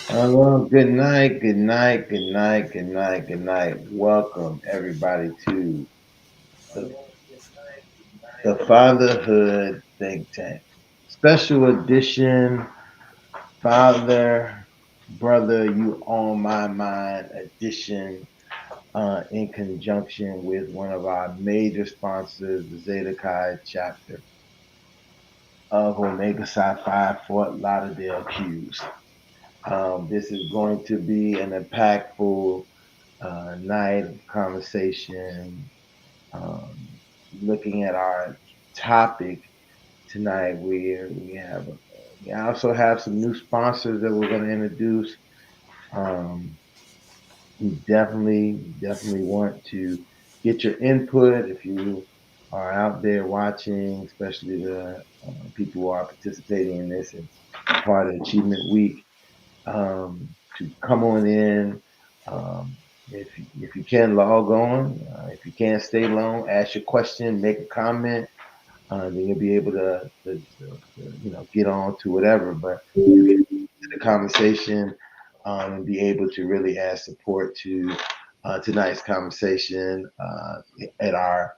Hello, good night, good night, good night, good night, good night. Welcome everybody to the, the Fatherhood Think Tank. Special edition Father, Brother, You On My Mind edition in conjunction with one of our major sponsors, the Zeta Chi chapter of Omega Psi Phi Fort Lauderdale Qs. This is going to be an impactful night of conversation, um, looking at our topic tonight. We also have some new sponsors that we're going to introduce. Um, we definitely want to get your input if you are out there watching, especially the people who are participating in this and part of Achievement Week. To come on in. Um, if you can log on, if you can't stay long, ask your question, make a comment. Then you'll be able to get on to whatever. But you get to the conversation and be able to really add support to tonight's conversation at our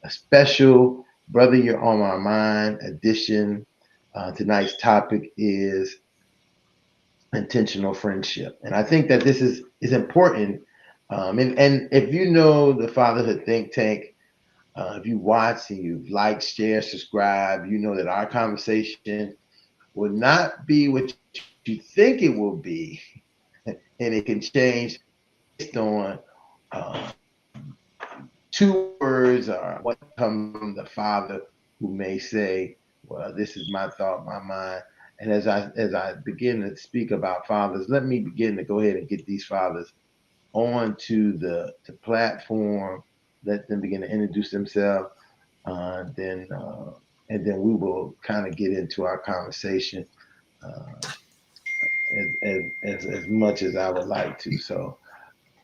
special Brother You're on My Mind edition. Tonight's topic is intentional friendship. And I think that this is important. And if you know the Fatherhood Think Tank, If you watch and you've liked, share, subscribe, you know that our conversation will not be what you think it will be, and it can change based on uh, two words or what comes from the father who may say, "Well, this is my thought, my mind." And as I begin to speak about fathers, let me begin to go ahead and get these fathers onto the platform. Let them begin to introduce themselves. Then and then we will kind of get into our conversation uh, as much as I would like to. So.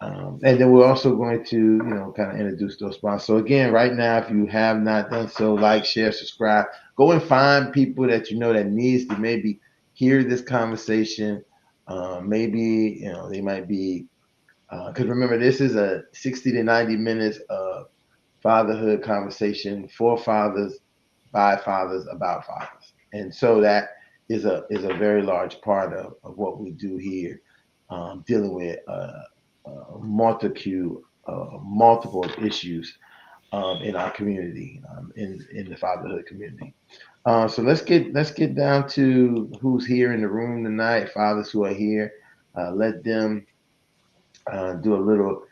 And then we're also going to, kind of introduce those sponsors. So again, right now, if you have not done so, like, share, subscribe. Go and find people that you know that needs to maybe hear this conversation. Maybe they might be because remember, this is a 60 to 90 minutes of fatherhood conversation for fathers, by fathers, about fathers. And so that is a very large part of what we do here, dealing with multitude, multiple issues in our community, in the fatherhood community. So let's get down to who's here in the room tonight. Fathers who are here, let them do a little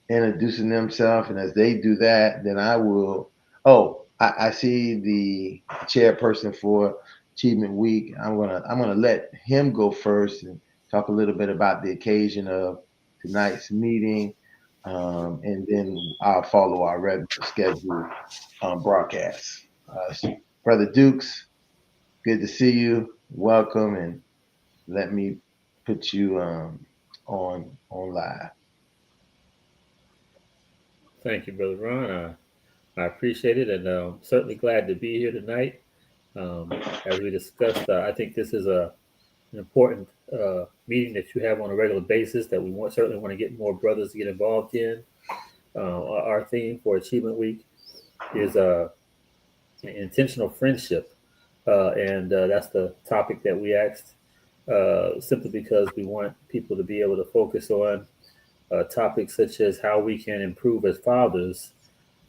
introducing themselves, and as they do that, then I will. Oh, I see the chairperson for Achievement Week. I'm gonna let him go first and talk a little bit about the occasion of tonight's meeting, and then I'll follow our regular schedule broadcast. Brother Dukes, good to see you. Welcome, and let me put you on live. Thank you, Brother Ron. I appreciate it, and certainly glad to be here tonight. As we discussed, I think this is an important meeting that you have on a regular basis that we certainly want to get more brothers to get involved in. Our theme for Achievement Week is intentional friendship, and that's the topic that we asked simply because we want people to be able to focus on topics such as how we can improve as fathers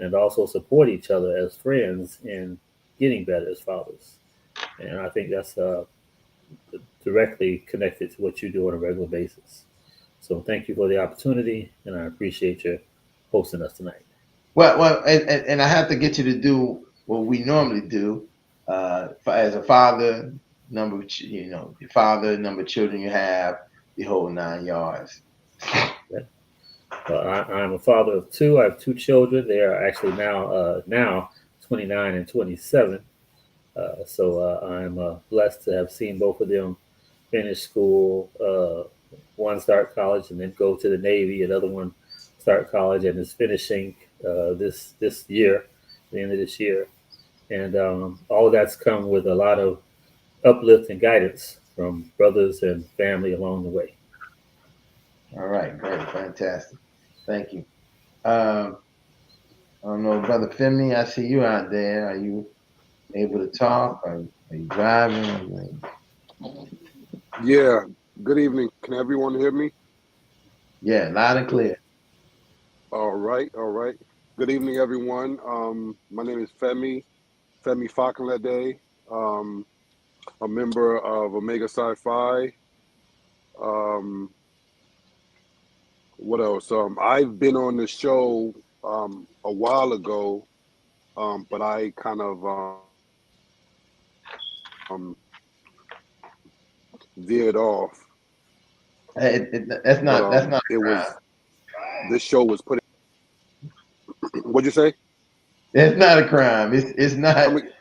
and also support each other as friends in getting better as fathers. And I think that's directly connected to what you do on a regular basis. So thank you for the opportunity, and I appreciate your hosting us tonight. Well, and I have to get you to do what we normally do. As a father, your father, number of children you have, the whole 9 yards. Yeah. I'm a father of two. I have two children. They are actually now 29 and 27. So I'm blessed to have seen both of them finish school. One start college and then go to the Navy. Another one start college and is finishing this year, the end of this year. And all of that's come with a lot of uplift and guidance from brothers and family along the way. All right, great, fantastic. Thank you. Um, I don't know, Brother Femi, I see you out there. Are you able to talk? Are you driving? Yeah. Good evening. Can everyone hear me? Yeah, loud and clear. All right. All right. Good evening, everyone. My name is Femi Fakunlede. Um, a member of Omega Psi Phi. Um, what else? I've been on the show a while ago, but I kind of veered off. That's But not it a crime. was this show was put. What'd you say? That's not a crime. It's not. Come. ag-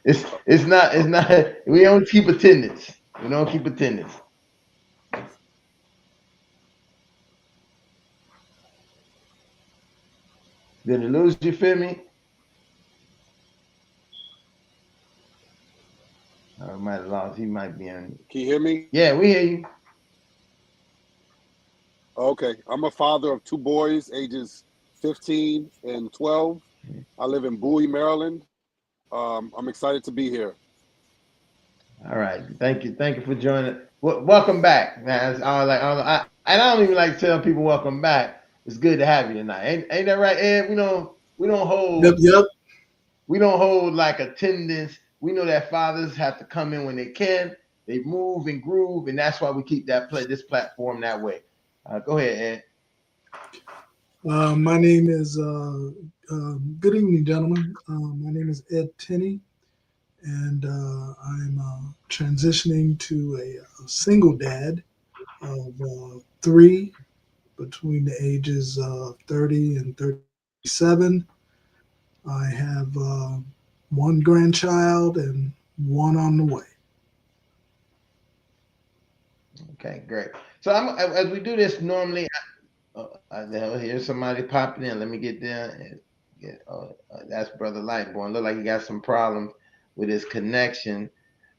It's not. We don't keep attendance. We don't keep attendance. Did you lose you, feel me? I might have lost. He might be on. Can you hear me? Yeah, we hear you. Okay. I'm a father of two boys, ages 15 and 12. I live in Bowie, Maryland. I'm excited to be here. All right. Thank you. Thank you for joining. Welcome back. Now, it's all like and I don't even like to tell people welcome back. It's good to have you tonight. Ain't that right, Ed? we don't Yep, hold yep. we don't hold like attendance. We know that fathers have to come in when they can. They move and groove, and that's why we keep this platform that way. Go ahead, Ed. My name is, good evening, gentlemen. My name is Ed Tenney, and I'm transitioning to a single dad of three between the ages of 30 and 37. I have one grandchild and one on the way. Okay, great. So as we do this normally, here's somebody popping in. Let me get there and get. That's Brother Lightborn. Look like he got some problems with his connection.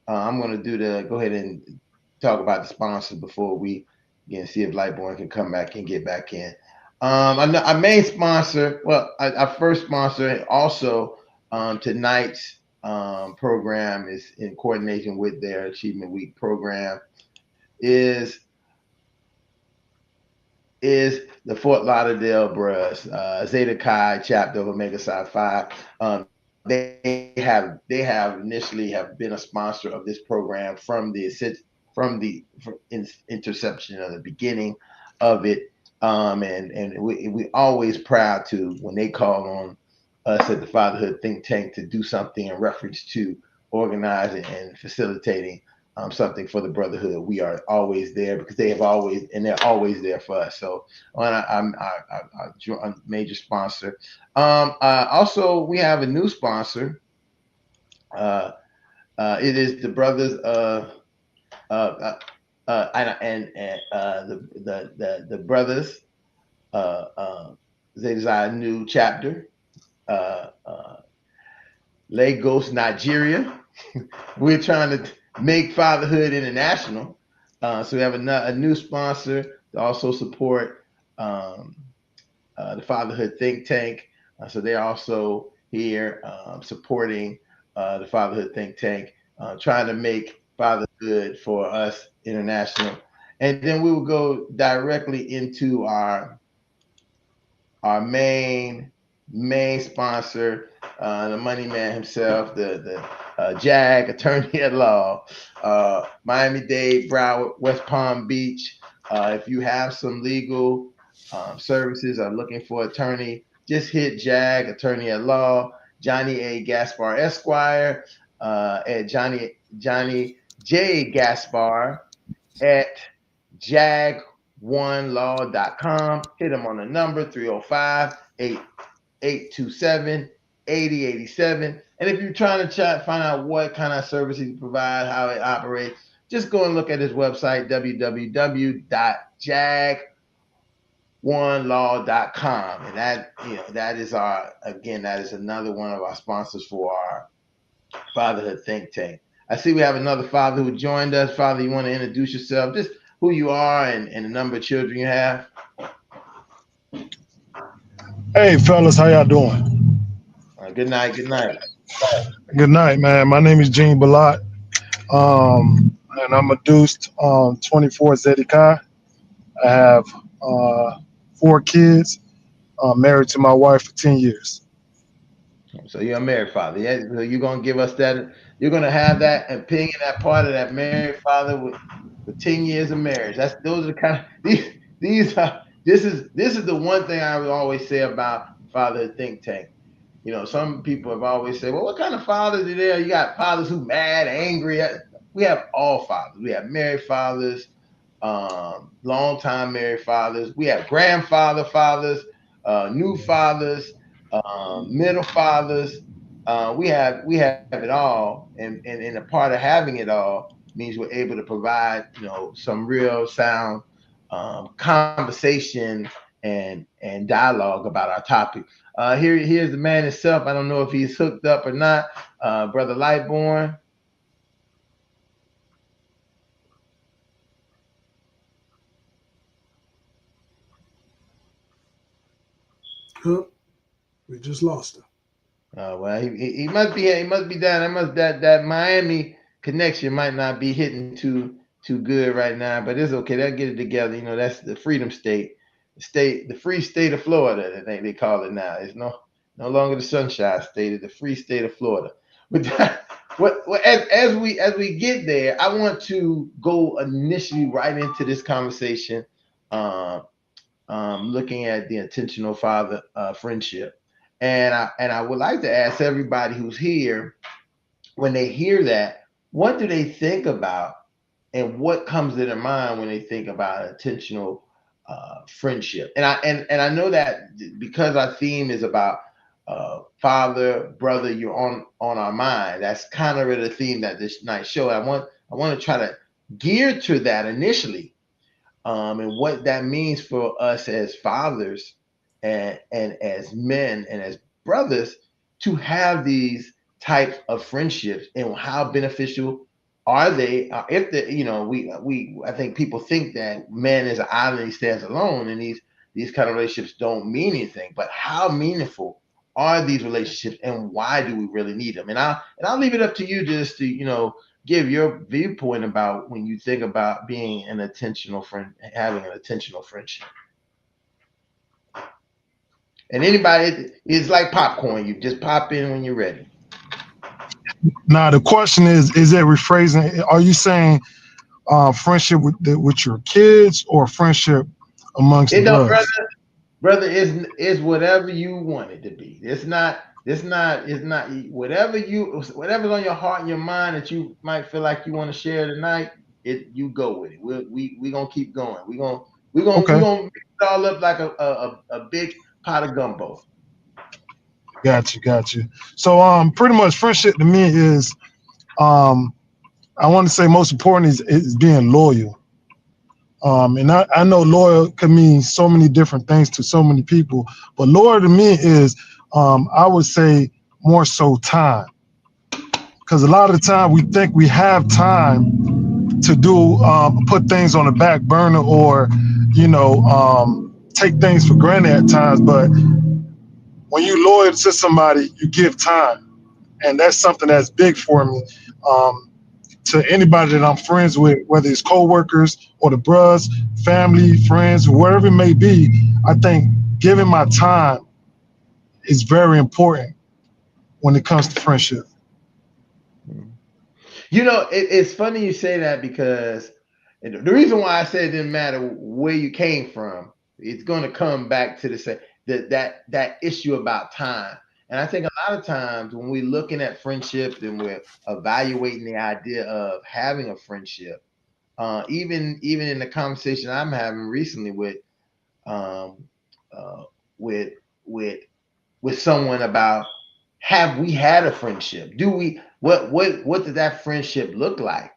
I'm going to go ahead and talk about the sponsors before we again see if Lightborn can come back and get back in. Our main sponsor, well, our first sponsor, also tonight's program is in coordination with their Achievement Week program. Is the Fort Lauderdale Bros, Zeta Chi chapter of Omega Psi Phi. They have initially have been a sponsor of this program from interception of the beginning of it, and we always proud to when they call on us at the Fatherhood Think Tank to do something in reference to organizing and facilitating something for the brotherhood. We are always there because they're always there for us. So I'm a major sponsor. Also, we have a new sponsor. Uh, it is the brothers uh, and the brothers. They design a new chapter. Uh, uh, Lagos, Nigeria. We're trying to make fatherhood international. So we have a new sponsor to also support um, the Fatherhood Think Tank. So they're also here supporting the Fatherhood Think Tank, trying to make fatherhood for us international. And then we will go directly into our main sponsor, the money man himself, the JAG attorney at law, Miami-Dade, Broward, West Palm Beach. If you have some legal services, are looking for attorney, just hit JAG attorney at law, Johnny A. Gaspar Esquire, at Johnny J. Gaspar at jag1law.com. Hit them on the number 305 827 8087. And if you're trying to find out what kind of services you provide, how it operates, just go and look at his website, www.jag1law.com. And that is that is another one of our sponsors for our Fatherhood Think Tank. I see we have another father who joined us. Father, you want to introduce yourself, just who you are and the number of children you have? Hey, fellas, how y'all doing? Good night. Good night. Good night, man. My name is Gene Balat, and I'm a deuced 24 Zedekiah. I have four kids, married to my wife for 10 years. So you're a married father. Yeah. So you're gonna give us that. You're gonna have that opinion, that part of that married father with 10 years of marriage. Those are the kind of these are this is the one thing I would always say about Fatherhood Think Tank. Some people have always said, well, what kind of fathers are there? You got fathers who mad, angry. We have all fathers. We have married fathers, long-time married fathers. We have grandfather fathers, new fathers, middle fathers. We have it all, and a part of having it all means we're able to provide some real sound conversation and dialogue about our topic. Here's the man himself. I don't know if he's hooked up or not. Brother Lightborn. Huh? We just lost her. Well, he must be down. That Miami connection might not be hitting too good right now, but it's okay. They'll get it together. That's the Freedom State, the free state of Florida. They call it now. It's no No longer the Sunshine State, the free state of Florida. But that, as we get there, I want to go initially right into this conversation, um, looking at the intentional father friendship, and I would like to ask everybody who's here, when they hear that, what do they think about, and what comes to their mind when they think about intentional friendship? And I know that because our theme is about father, brother, you're on our mind. That's kind of the theme that this night show. I want to try to gear to that initially, and what that means for us as fathers and as men and as brothers to have these types of friendships, and how beneficial are they? If the we I think people think that man is an island, he stands alone, and these kind of relationships don't mean anything. But how meaningful are these relationships, and why do we really need them? And I'll leave it up to you just to give your viewpoint about when you think about being an intentional friend, having an intentional friendship. And anybody, it's like popcorn. You just pop in when you're ready. Now the question is it rephrasing? Are you saying friendship with your kids or friendship amongst the It don't, brother. brothers? Brother, is whatever you want it to be. It's not whatever's on your heart and your mind that you might feel like you want to share tonight. You go with it. We gonna keep going. We Okay, gonna mix it all up like a big pot of gumbo. got you. So pretty much friendship to me is um, I want to say most important is being loyal. And I know loyal can mean so many different things to so many people, but loyal to me is I would say more so time. Because a lot of the time we think we have time to do put things on the back burner, or take things for granted at times. But when you loyal to somebody, you give time, and that's something that's big for me. Um, to anybody that I'm friends with, whether it's coworkers or the bros, family, friends, whatever it may be, I think giving my time is very important when it comes to friendship. It's funny you say that, because the reason why I said it didn't matter where you came from, it's going to come back to the same that issue about time. And I think a lot of times when we're looking at friendship and we're evaluating the idea of having a friendship, even in the conversation I'm having recently um, uh, with with with someone about, have we had a friendship? Do we what does that friendship look like?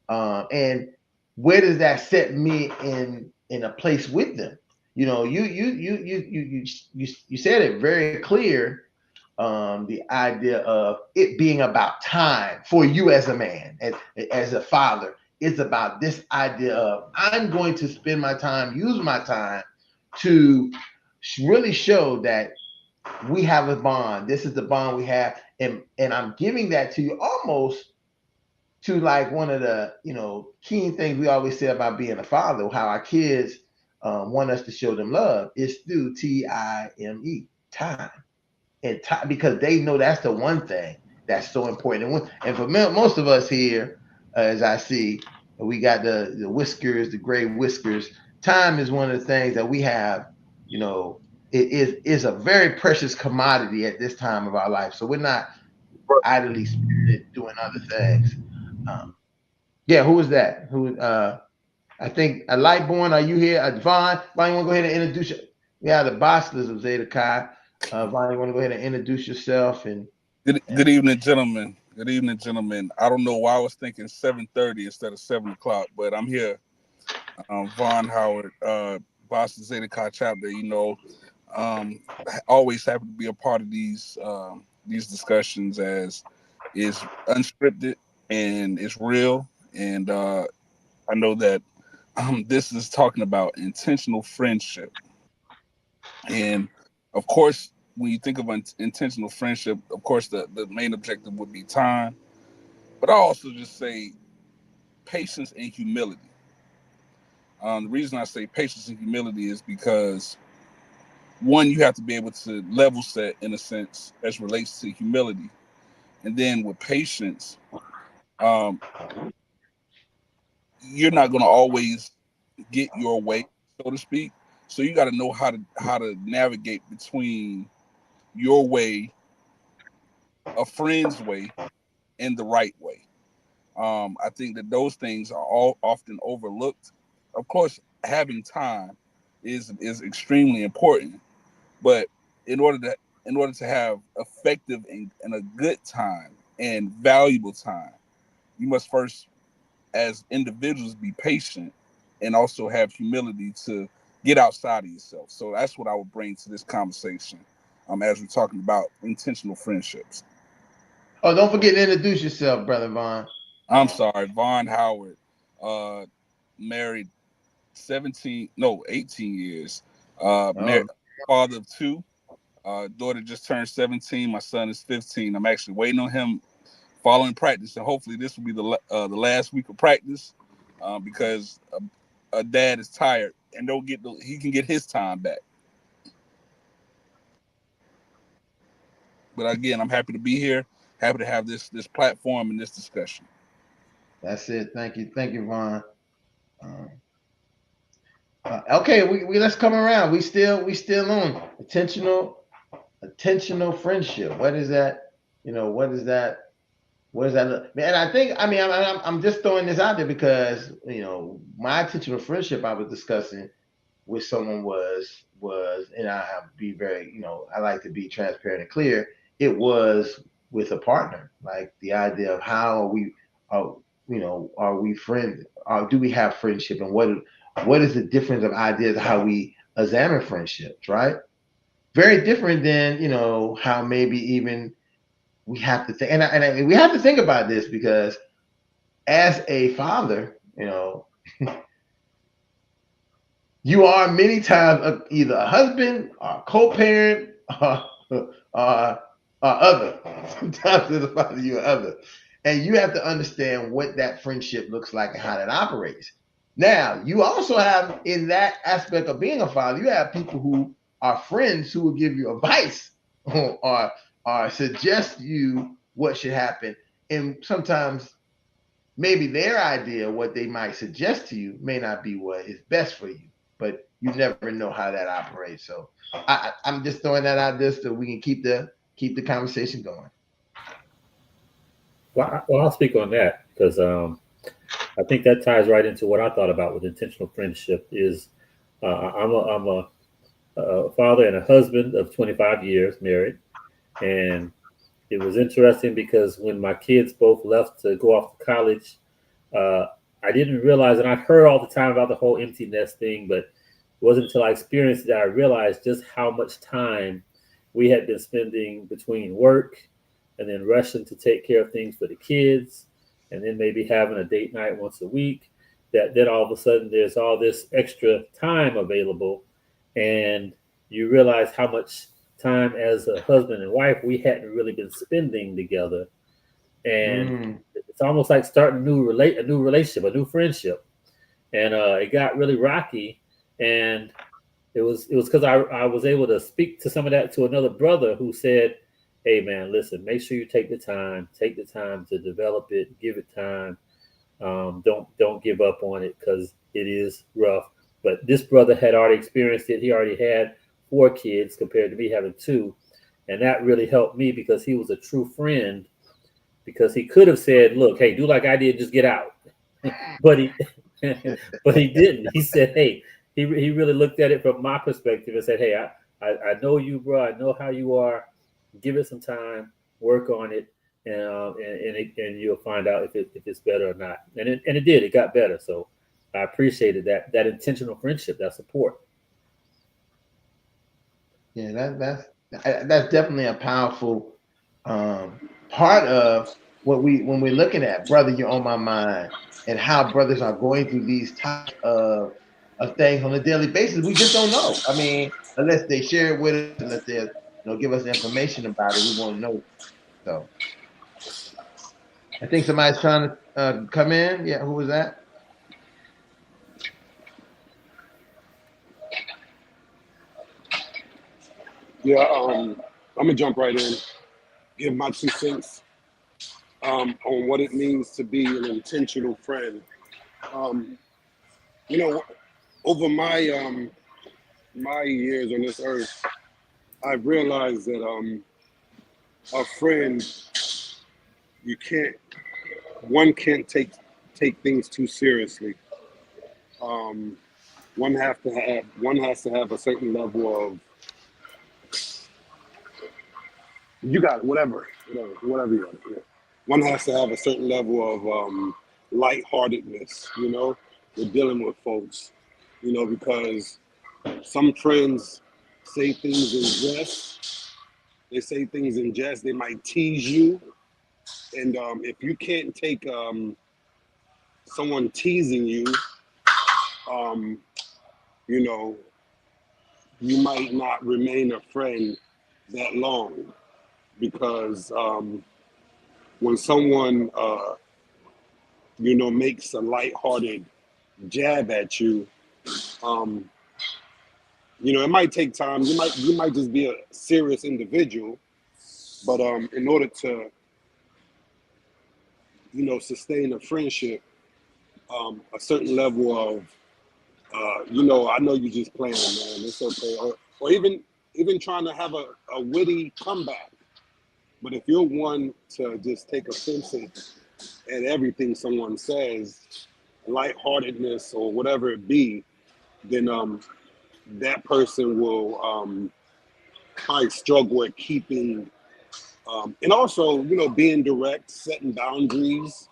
And where does that set me in a place with them? You said it very clear. The idea of it being about time for you as a man, as a father, it's about this idea of, I'm going to spend my time, use my time to really show that we have a bond. This is the bond we have, and I'm giving that to you almost to like one of the key things we always say about being a father. How our kids want us to show them love is through time, and time, because they know that's the one thing that's so important. And for most of us here, as I see, we got the whiskers, the gray whiskers. Time is one of the things that we have. You know, it is a very precious commodity at this time of our life. So we're not idly spending it doing other things. Um, yeah, who was that? Who? I think a Lightborn. Are you here? Vaughn. Vaughn, you want to go ahead and introduce you? Yeah, the Bosslers of Zeta Chi. Vaughn, you want to go ahead and introduce yourself Good evening, gentlemen. Good evening, gentlemen. I don't know why I was thinking 7:30 instead of 7 o'clock, but I'm here. Vaughn Howard, Boston Zeta Chi chapter. Always happy to be a part of these discussions, as is unscripted and it's real. And I know that this is talking about intentional friendship, and of course, when you think of intentional friendship, of course, the main objective would be time. But I also just say patience and humility. The reason I say patience and humility is because one, you have to be able to level set in a sense as relates to humility, and then with patience, um, you're not going to always get your way, so to speak. So you got to know how to navigate between your way, a friend's way, and the right way. I think that those things are all often overlooked. Of course, having time is extremely important, but in order to have effective and a good time and valuable time, you must first, as individuals, be patient and also have humility to get outside of yourself. So that's what I would bring to this conversation, as we're talking about intentional friendships. Oh, don't forget to introduce yourself, Brother Vaughn. I'm sorry, Vaughn Howard, uh, married 18 years, Oh, father of two. Daughter just turned 17. My son is 15. I'm actually waiting on him following practice, and hopefully this will be the last week of practice, because a dad is tired and he can get his time back. But again, I'm happy to be here. Happy to have this platform and this discussion. that's it. Thank you, Vaughn. Um, okay, we let's come around. We still on intentional friendship. What is that? What is that? What does that look? Man, I think I mean I'm just throwing this out there because my intentional friendship I was discussing with someone was and I have to be very I like to be transparent and clear. It was with a partner, like the idea of how are are we friends? Do we have friendship, and what is the difference of ideas of how we examine friendships, right? Very different than how maybe even we have to think, we have to think about this because as a father, you are many times either a husband or a co-parent or other. Sometimes as a father, you're other, and you have to understand what that friendship looks like and how that operates. Now, you also have in that aspect of being a father, you have people who are friends who will give you advice or suggest you what should happen, and sometimes maybe their idea of what they might suggest to you may not be what is best for you, but you never know how that operates. So I'm just throwing that out there so we can keep the conversation going. Well, I'll speak on that because I think that ties right into what I thought about with intentional friendship. Is I'm a father and a husband of 25 years, married, and it was interesting because when my kids both left to go off to college, uh, I didn't realize, and I've heard all the time about the whole empty nest thing, but it wasn't until I experienced it that I realized just how much time we had been spending between work and then rushing to take care of things for the kids, and then maybe having a date night once a week. That then all of a sudden there's all this extra time available, and you realize how much time as a husband and wife we hadn't really been spending together, and Mm, it's almost like starting a new relationship, a new friendship, and it got really rocky, and it was because I was able to speak to some of that to another brother who said, "Hey man, listen, make sure you take the time to develop it, give it time, don't give up on it because it is rough." But this brother had already experienced it. He already had 4 kids compared to me having two, and that really helped me because he was a true friend. Because he could have said, "Look, hey, do like I did, just get out," but he but he didn't. He said, "Hey," he really looked at it from my perspective and said, "Hey, I know you, bro. I know how you are. Give it some time, work on it, and you'll find out if it's better or not." And it did. It got better. So I appreciated that intentional friendship, that support. yeah, that's definitely a powerful part of what when we're looking at brother, you're on my mind, and how brothers are going through these types of things on a daily basis. We just don't know. I mean, unless they share it with us, unless they give us information about it, we won't know. So I think somebody's trying to come in. Yeah, who was that? Yeah, I'm gonna jump right in, give my 2 cents on what it means to be an intentional friend. Um, you know, over my years on this earth, I've realized that a friend, you can't one can't take things too seriously. Um, one has to have a certain level of, you got it, whatever you want. Yeah. One has to have a certain level of lightheartedness, with dealing with folks, because some friends say things in jest. They say things in jest. They might tease you, and if you can't take someone teasing you, um, you know, you might not remain a friend that long because when someone makes a lighthearted jab at you, um, it might take time. You might just be a serious individual, but in order to sustain a friendship, a certain level of I know you just playing, man. It's okay, or even trying to have a witty comeback. But if you're one to just take offense at everything someone says, lightheartedness or whatever it be, then that person will probably struggle at keeping, and also, being direct, setting boundaries.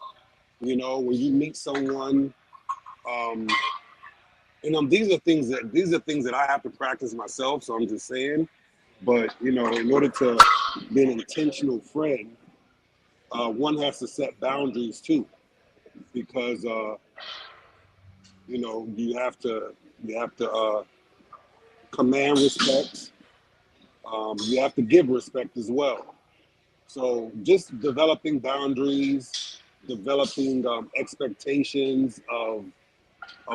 When you meet someone, um, and these are things that I have to practice myself. So I'm just saying. But in order to be an intentional friend, one has to set boundaries too, because you have to command respect. You have to give respect as well. So just developing boundaries, developing expectations of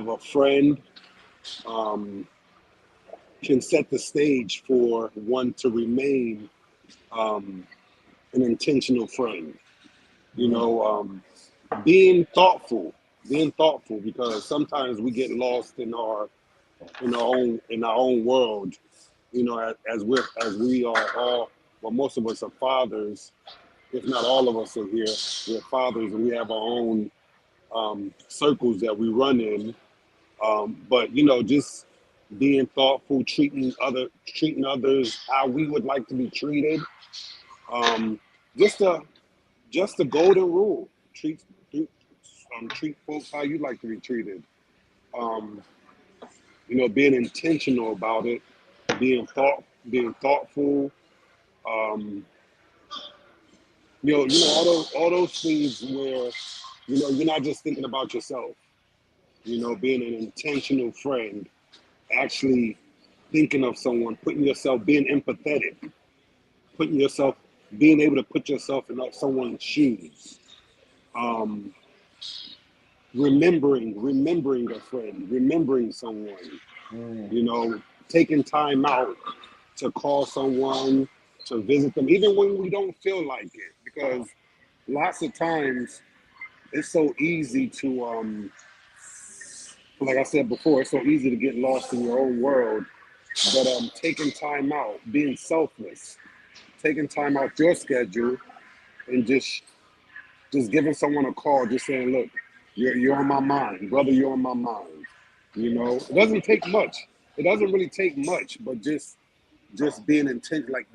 a friend, um, can set the stage for one to remain um, an intentional friend. You Mm, know, being thoughtful, because sometimes we get lost in our own world. As we are all, well, most of us are fathers, if not all of us are here. We're fathers, and we have our own circles that we run in. But just being thoughtful, treating others how we would like to be treated. Um, just a just the golden rule. Treat folks how you like to be treated. Um, being intentional about it, being thoughtful. Um, all those things where you're not just thinking about yourself. Being an intentional friend, actually thinking of someone, putting yourself, being empathetic, putting yourself, being able to put yourself in someone's shoes. Um, remembering a friend, remembering someone, mm, you know, taking time out to call someone, to visit them, even when we don't feel like it, because lots of times it's so easy to, like I said before, it's so easy to get lost in your own world. But taking time out, being selfless, taking time out your schedule, and just giving someone a call, just saying, look, you're on my mind, brother, you're on my mind. It doesn't take much. It doesn't really take much, but just being intent, like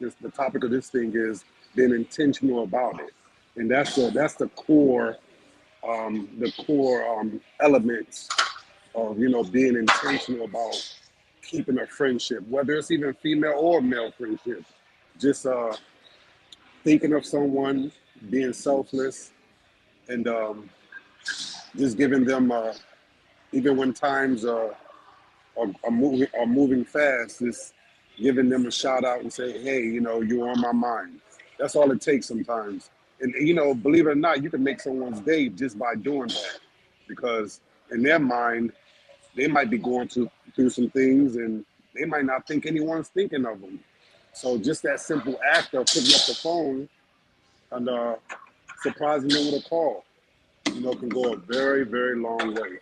this. The topic of this thing is being intentional about it, and that's the core elements of being intentional about keeping a friendship, whether it's even female or male friendship. Just thinking of someone, being selfless, and just giving them, even when times are moving fast, just giving them a shout out and say, hey, you're on my mind. That's all it takes sometimes. And believe it or not, you can make someone's day just by doing that, because in their mind, they might be going through some things, and they might not think anyone's thinking of them. So just that simple act of picking up the phone and surprising them with a call, can go a very, very long way.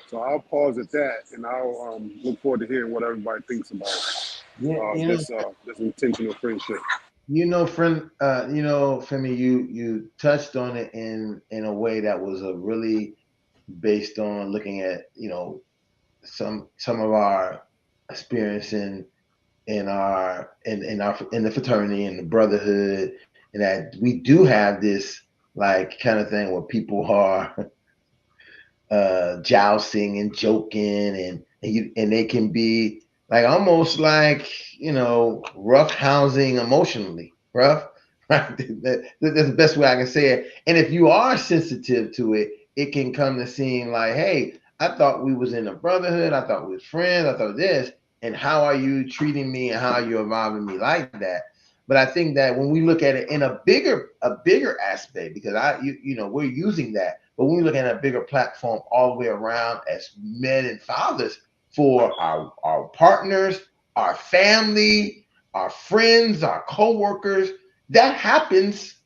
So I'll pause at that, and I'll look forward to hearing what everybody thinks about Yeah, this intentional friendship. friend, Femi, you touched on it in a way that was a really based on looking at some of our experience in the fraternity and the brotherhood, and that we do have this like kind of thing where people are jousting and joking, and they can be like almost like rough housing emotionally rough, right? That's the best way I can say it. And if you are sensitive to it, it can come to seem like, hey, I thought we was in a brotherhood, I thought we was friends, I thought this, and how are you treating me and how are you involving me like that? But I think that when we look at it in a bigger aspect, because we're using that, but when we look at a bigger platform all the way around as men and fathers for our partners, our family, our friends, our co-workers, that happens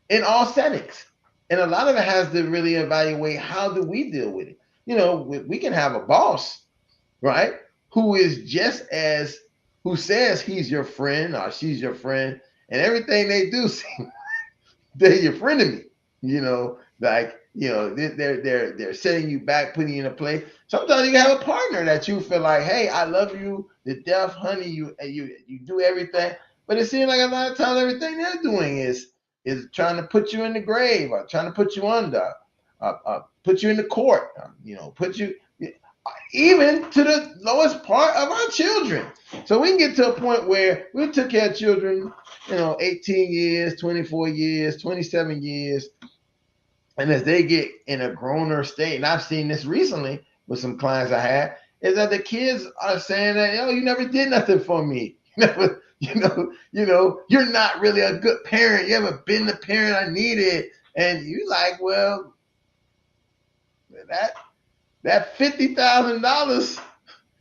in all settings. And a lot of it has to really evaluate how do we deal with it. We can have a boss, right? Who is just as who says he's your friend or she's your friend, and everything they do they're your frenemy. They're setting you back, putting you in a place. Sometimes you have a partner that you feel like, hey, I love you to death, honey. You do everything, but it seems like a lot of times everything they're doing is trying to put you in the grave or trying to put you under, put you in the court, put you even to the lowest part of our children. So we can get to a point where we took care of children, 18 years, 24 years, 27 years. And as they get in a growner state, and I've seen this recently with some clients I had, is that the kids are saying that, you never did nothing for me. You're not really a good parent. You haven't been the parent I needed. And you like, well, that $50,000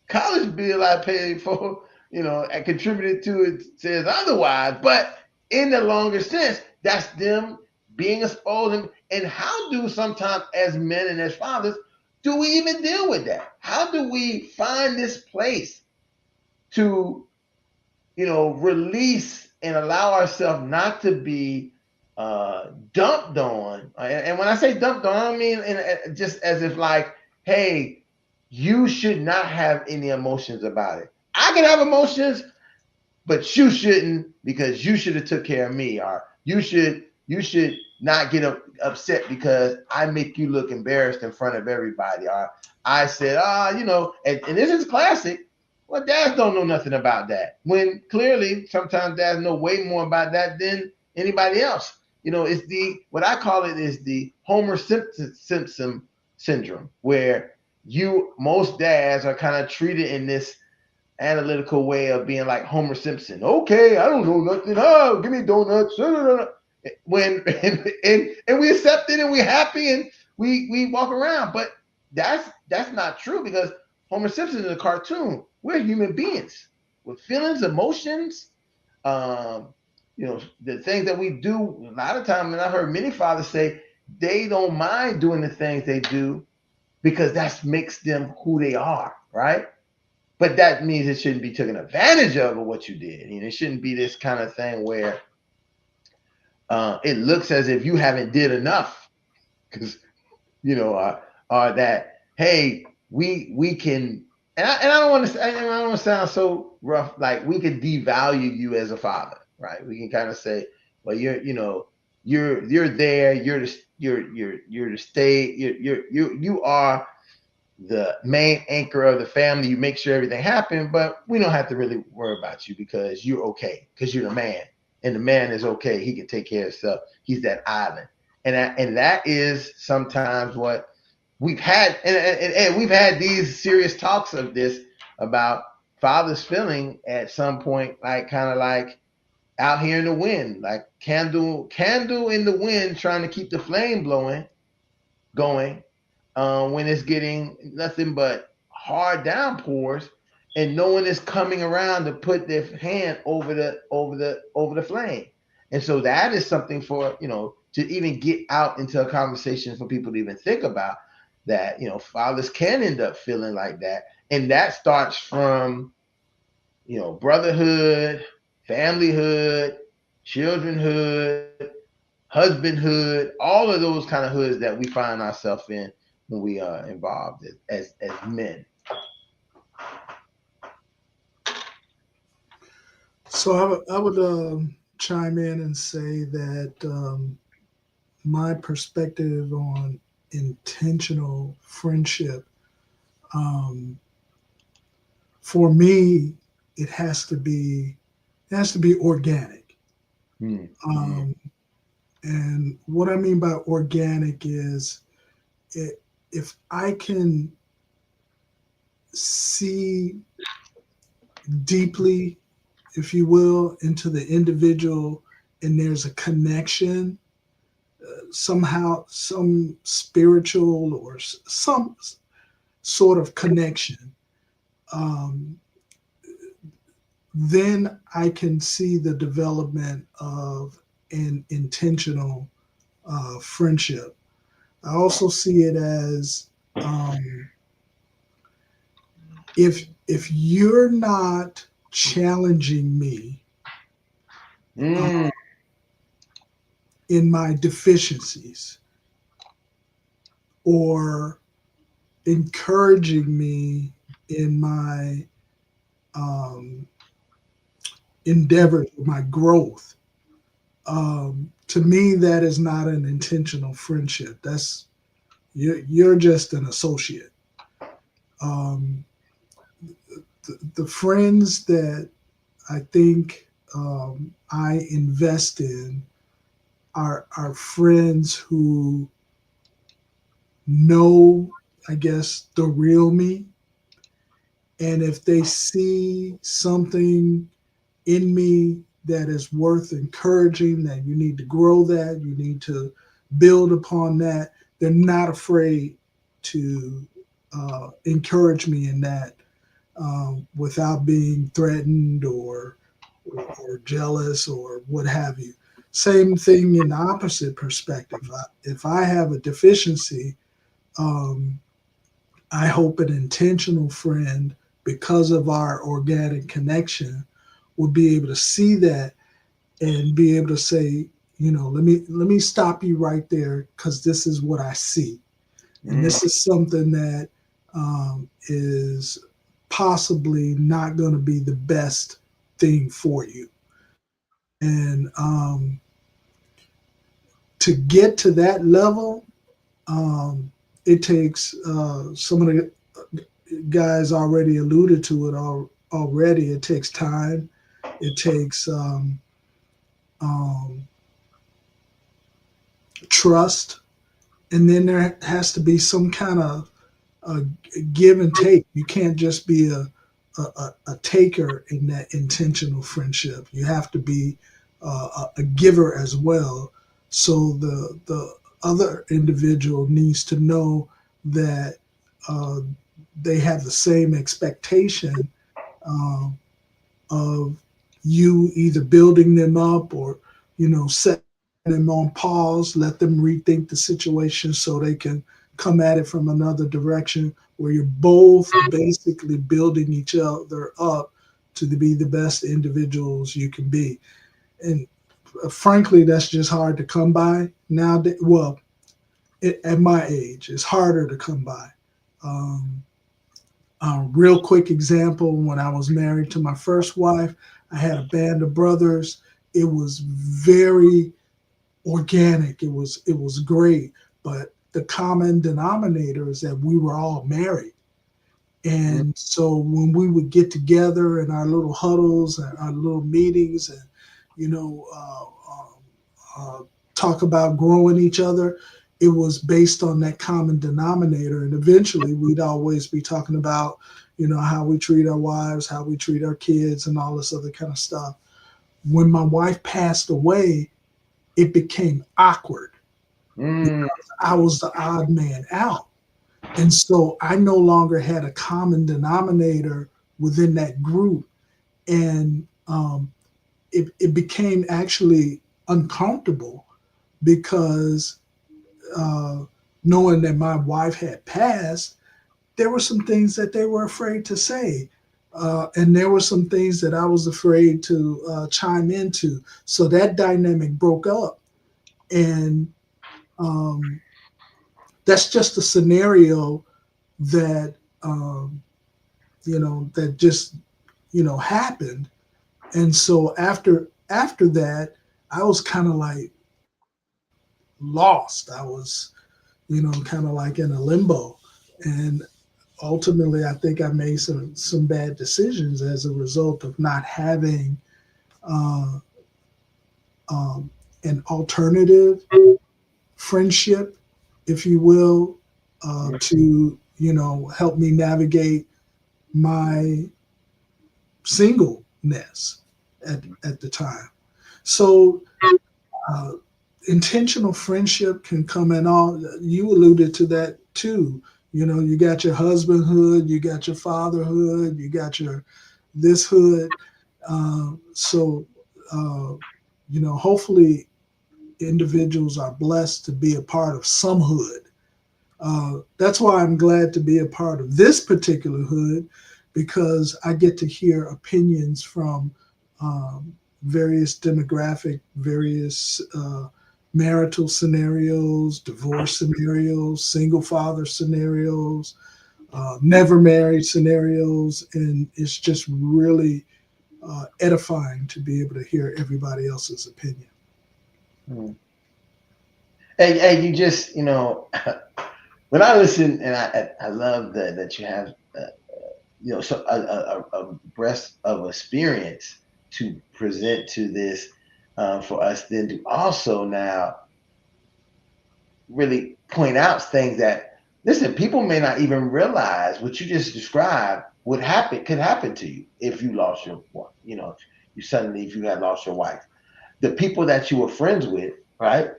college bill I paid for, and contributed to it says otherwise. But in the longer sense, that's them being exposed. And how do sometimes as men and as fathers, do we even deal with that? How do we find this place to, release and allow ourselves not to be dumped on? And when I say dumped on, I don't mean just as if like, hey, you should not have any emotions about it. I can have emotions, but you shouldn't, because you should have took care of me, or you should not get upset because I make you look embarrassed in front of everybody, or I said, and this is classic. Well, dads don't know nothing about that. When clearly, sometimes dads know way more about that than anybody else. It's what I call it is the Homer Simpson syndrome, where most dads are kind of treated in this analytical way of being like Homer Simpson. Okay, I don't know nothing. Oh, give me donuts. When and we accept it and we're happy and we walk around, but that's not true, because Homer Simpson is a cartoon. We're human beings with feelings, emotions. Um, the things that we do a lot of times, and I heard many fathers say they don't mind doing the things they do because that makes them who they are, right? But that means it shouldn't be taken advantage of what you did. It shouldn't be this kind of thing where it looks as if you haven't did enough, because or that, hey, we can, and I don't want to, I don't want to sound so rough, like we could devalue you as a father, right? We can kind of say, well, you're there, you're the state, you are the main anchor of the family. You make sure everything happens, but we don't have to really worry about you because you're okay, because you're the man, and the man is okay. He can take care of himself. He's that island, and that is sometimes what we've had, and we've had these serious talks of this about fathers feeling at some point like kind of like out here in the wind, like candle in the wind, trying to keep the flame going when it's getting nothing but hard downpours, and no one is coming around to put their hand over the flame. And so that is something for, to even get out into a conversation for people to even think about, that, fathers can end up feeling like that. And that starts from, brotherhood, familyhood, childrenhood, husbandhood, all of those kind of hoods that we find ourselves in when we are involved as men. So I would chime in and say that my perspective on intentional friendship, um, for me, it has to be it has to be organic. Mm-hmm. Um, and what I mean by organic is, it, if I can see deeply, if you will, into the individual, and there's a connection, somehow, some spiritual or some sort of connection, um, then I can see the development of an intentional friendship. I also see it as, um, if you're not challenging me uh, Mm, in my deficiencies, or encouraging me in my um, endeavors, my growth, to me, that is not an intentional friendship. That's you're just an associate. Um, the friends that I think I invest in are friends who know, I guess, the real me. And if they see something in me that is worth encouraging, that you need to grow, that you need to build upon that, they're not afraid to encourage me in that, without being threatened or jealous or what have you. Same thing in the opposite perspective. If I have a deficiency, um, I hope an intentional friend, because of our organic connection, will be able to see that and be able to say, let me stop you right there, because this is what I see, and mm, this is something that is possibly not going to be the best thing for you. And to get to that level, um, it takes, some of the guys already alluded to it already. It takes time. It takes um, trust, and then there has to be some kind of a give and take. You can't just be a taker in that intentional friendship. You have to be a giver as well. So the other individual needs to know that uh, they have the same expectation um, of you either building them up, or setting them on pause, let them rethink the situation so they can come at it from another direction, where you're both basically building each other up to be the best individuals you can be. And frankly, that's just hard to come by now. Well, at my age, it's harder to come by. um, Real quick example: when I was married to my first wife, I had a band of brothers. It was very organic. It was great, but the common denominator is that we were all married. mm, And so when we would get together in our little huddles and our little meetings, and you know, talk about growing each other, it was based on that common denominator. And eventually, we'd always be talking about, how we treat our wives, how we treat our kids, and all this other kind of stuff. When my wife passed away, it became awkward mm, because I was the odd man out. And so I no longer had a common denominator within that group, and it became actually uncomfortable because knowing that my wife had passed, there were some things that they were afraid to say. And there were some things that I was afraid to chime into. So that dynamic broke up. And um, that's just a scenario that, that just, happened. And so after that, I was kind of like lost. I was, kind of like in a limbo. And ultimately, I think I made some bad decisions as a result of not having uh, um, an alternative friendship, if you will, to help me navigate my singleness at the time. So uh, intentional friendship can come in all. You alluded to that too. You got your husbandhood, you got your fatherhood, you got your this hood. So, uh, hopefully, individuals are blessed to be a part of some hood. That's why I'm glad to be a part of this particular hood, because I get to hear opinions from various demographic, various marital scenarios, divorce scenarios, single father scenarios, never married scenarios, and it's just really edifying to be able to hear everybody else's opinion. Mm. Hey, you just, when I listen, and I love that you have, so a breadth of experience to present to this for us, then to also now really point out things that, listen, people may not even realize what you just described could happen to you if you lost your, if you had lost your wife. The people that you were friends with, right?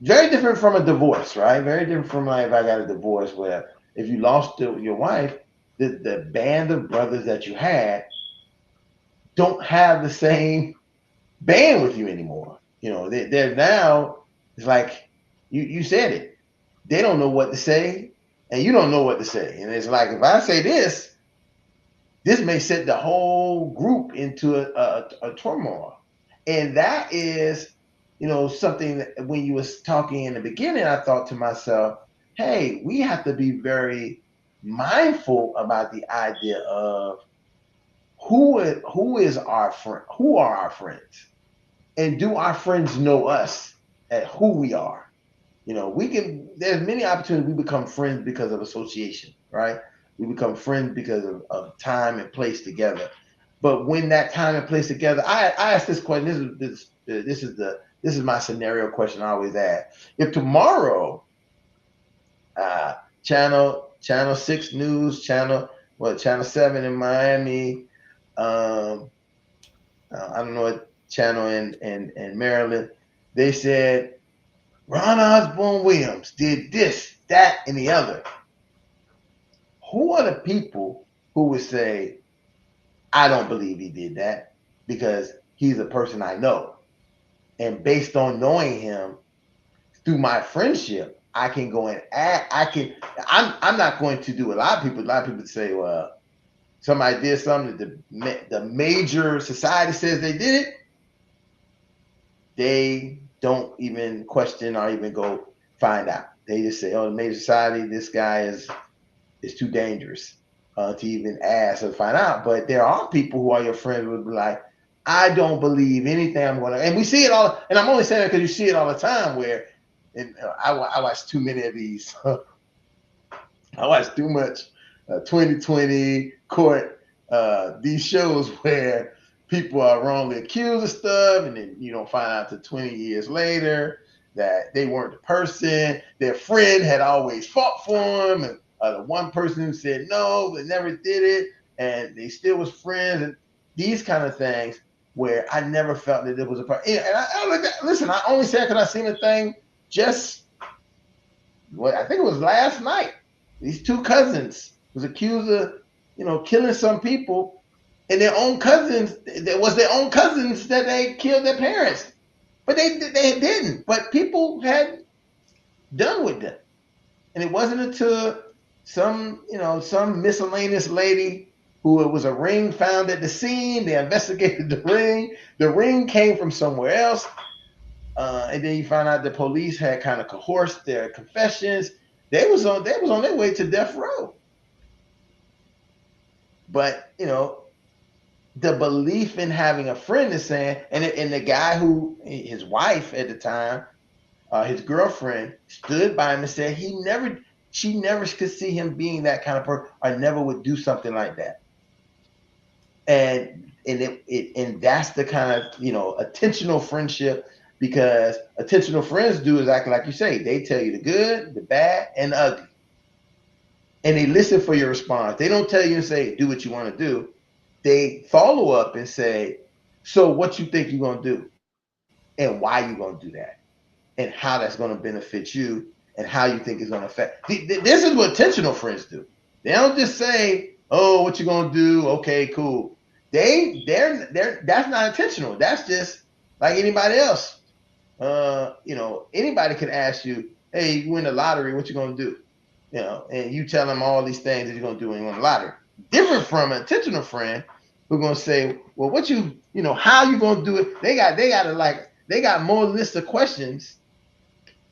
Very different from a divorce, right? Very different from like if I got a divorce where if you lost your wife, the band of brothers that you had don't have the same band with you anymore. They're now, it's like you said it. They don't know what to say, and you don't know what to say. And it's like if I say this may set the whole group into a turmoil. And that is, something that when you was talking in the beginning, I thought to myself, hey, we have to be very mindful about the idea of who is our friend, who are our friends, and do our friends know us at who we are. There's many opportunities we become friends because of association, right? We become friends because of time and place together. But when that time and place together, I ask this question. This is my scenario question I always ask. If tomorrow, uh, channel 6 news, channel 7 in Miami, um, I don't know what channel in Maryland, they said Ron Osborne Williams did this, that, and the other. Who are the people who would say, I don't believe he did that because he's a person I know. And based on knowing him through my friendship, I can go and act. I'm not going to do a lot of people say, well, somebody did something that the major society says they did it. They don't even question or even go find out. They just say, oh, the major society, this guy is too dangerous to even ask or find out. But there are people who are your friends who would be like, I don't believe anything I'm going to, and we see it all. And I'm only saying that because you see it all the time where, and I watch too many of these. I watch too much 2020 court, these shows where people are wrongly accused of stuff, and then you don't find out till 20 years later that they weren't the person. Their friend had always fought for them, and the one person who said no, but never did it, and they still was friends, and these kind of things where I never felt that it was a part. And listen, I only said because I seen a thing just, I think it was last night. These two cousins was accused of killing some people, and their own cousins. It was their own cousins that they killed their parents, but they didn't. But people had done with them, and it wasn't until some miscellaneous lady who it was a ring found at the scene. They investigated the ring. The ring came from somewhere else, and then you find out the police had kind of coerced their confessions. They was on their way to death row. But the belief in having a friend is saying, and the guy who his wife at the time, his girlfriend, stood by him and said she never could see him being that kind of person, or never would do something like that. And that's the kind of attentional friendship, because attentional friends do exactly like you say. They tell you the good, the bad, and the ugly, and they listen for your response. They don't tell you and say do what you want to do. They follow up and say, so what you think you're going to do, and why you're going to do that, and how that's going to benefit you, and how you think it's going to affect. This is what intentional friends do. They don't just say, oh, what you going to do, okay, cool. They're that's not intentional. That's just like anybody else. Anybody can ask you, hey, you win the lottery, what you going to do, and you tell them all these things that you're going to do when you win the lottery. Different from an intentional friend who's going to say, well, how you going to do it. They got more list of questions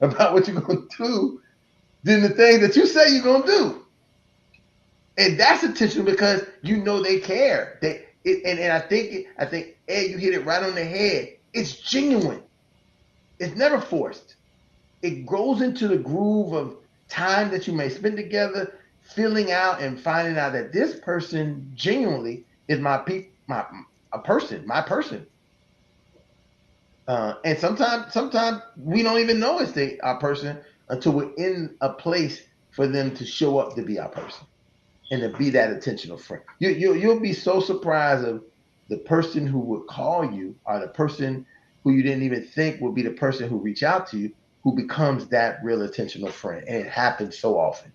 about what you're going to do than the things that you say you're going to do. And that's intentional, because they care. And I think Ed, you hit it right on the head. It's genuine. It's never forced. It grows into the groove of time that you may spend together, filling out and finding out that this person genuinely is my person, my person. And sometimes we don't even know it's our person until we're in a place for them to show up to be our person and to be that intentional friend. You'll be so surprised of the person who would call you, or the person who you didn't even think would be the person who reach out to you, who becomes that real intentional friend. And it happens so often.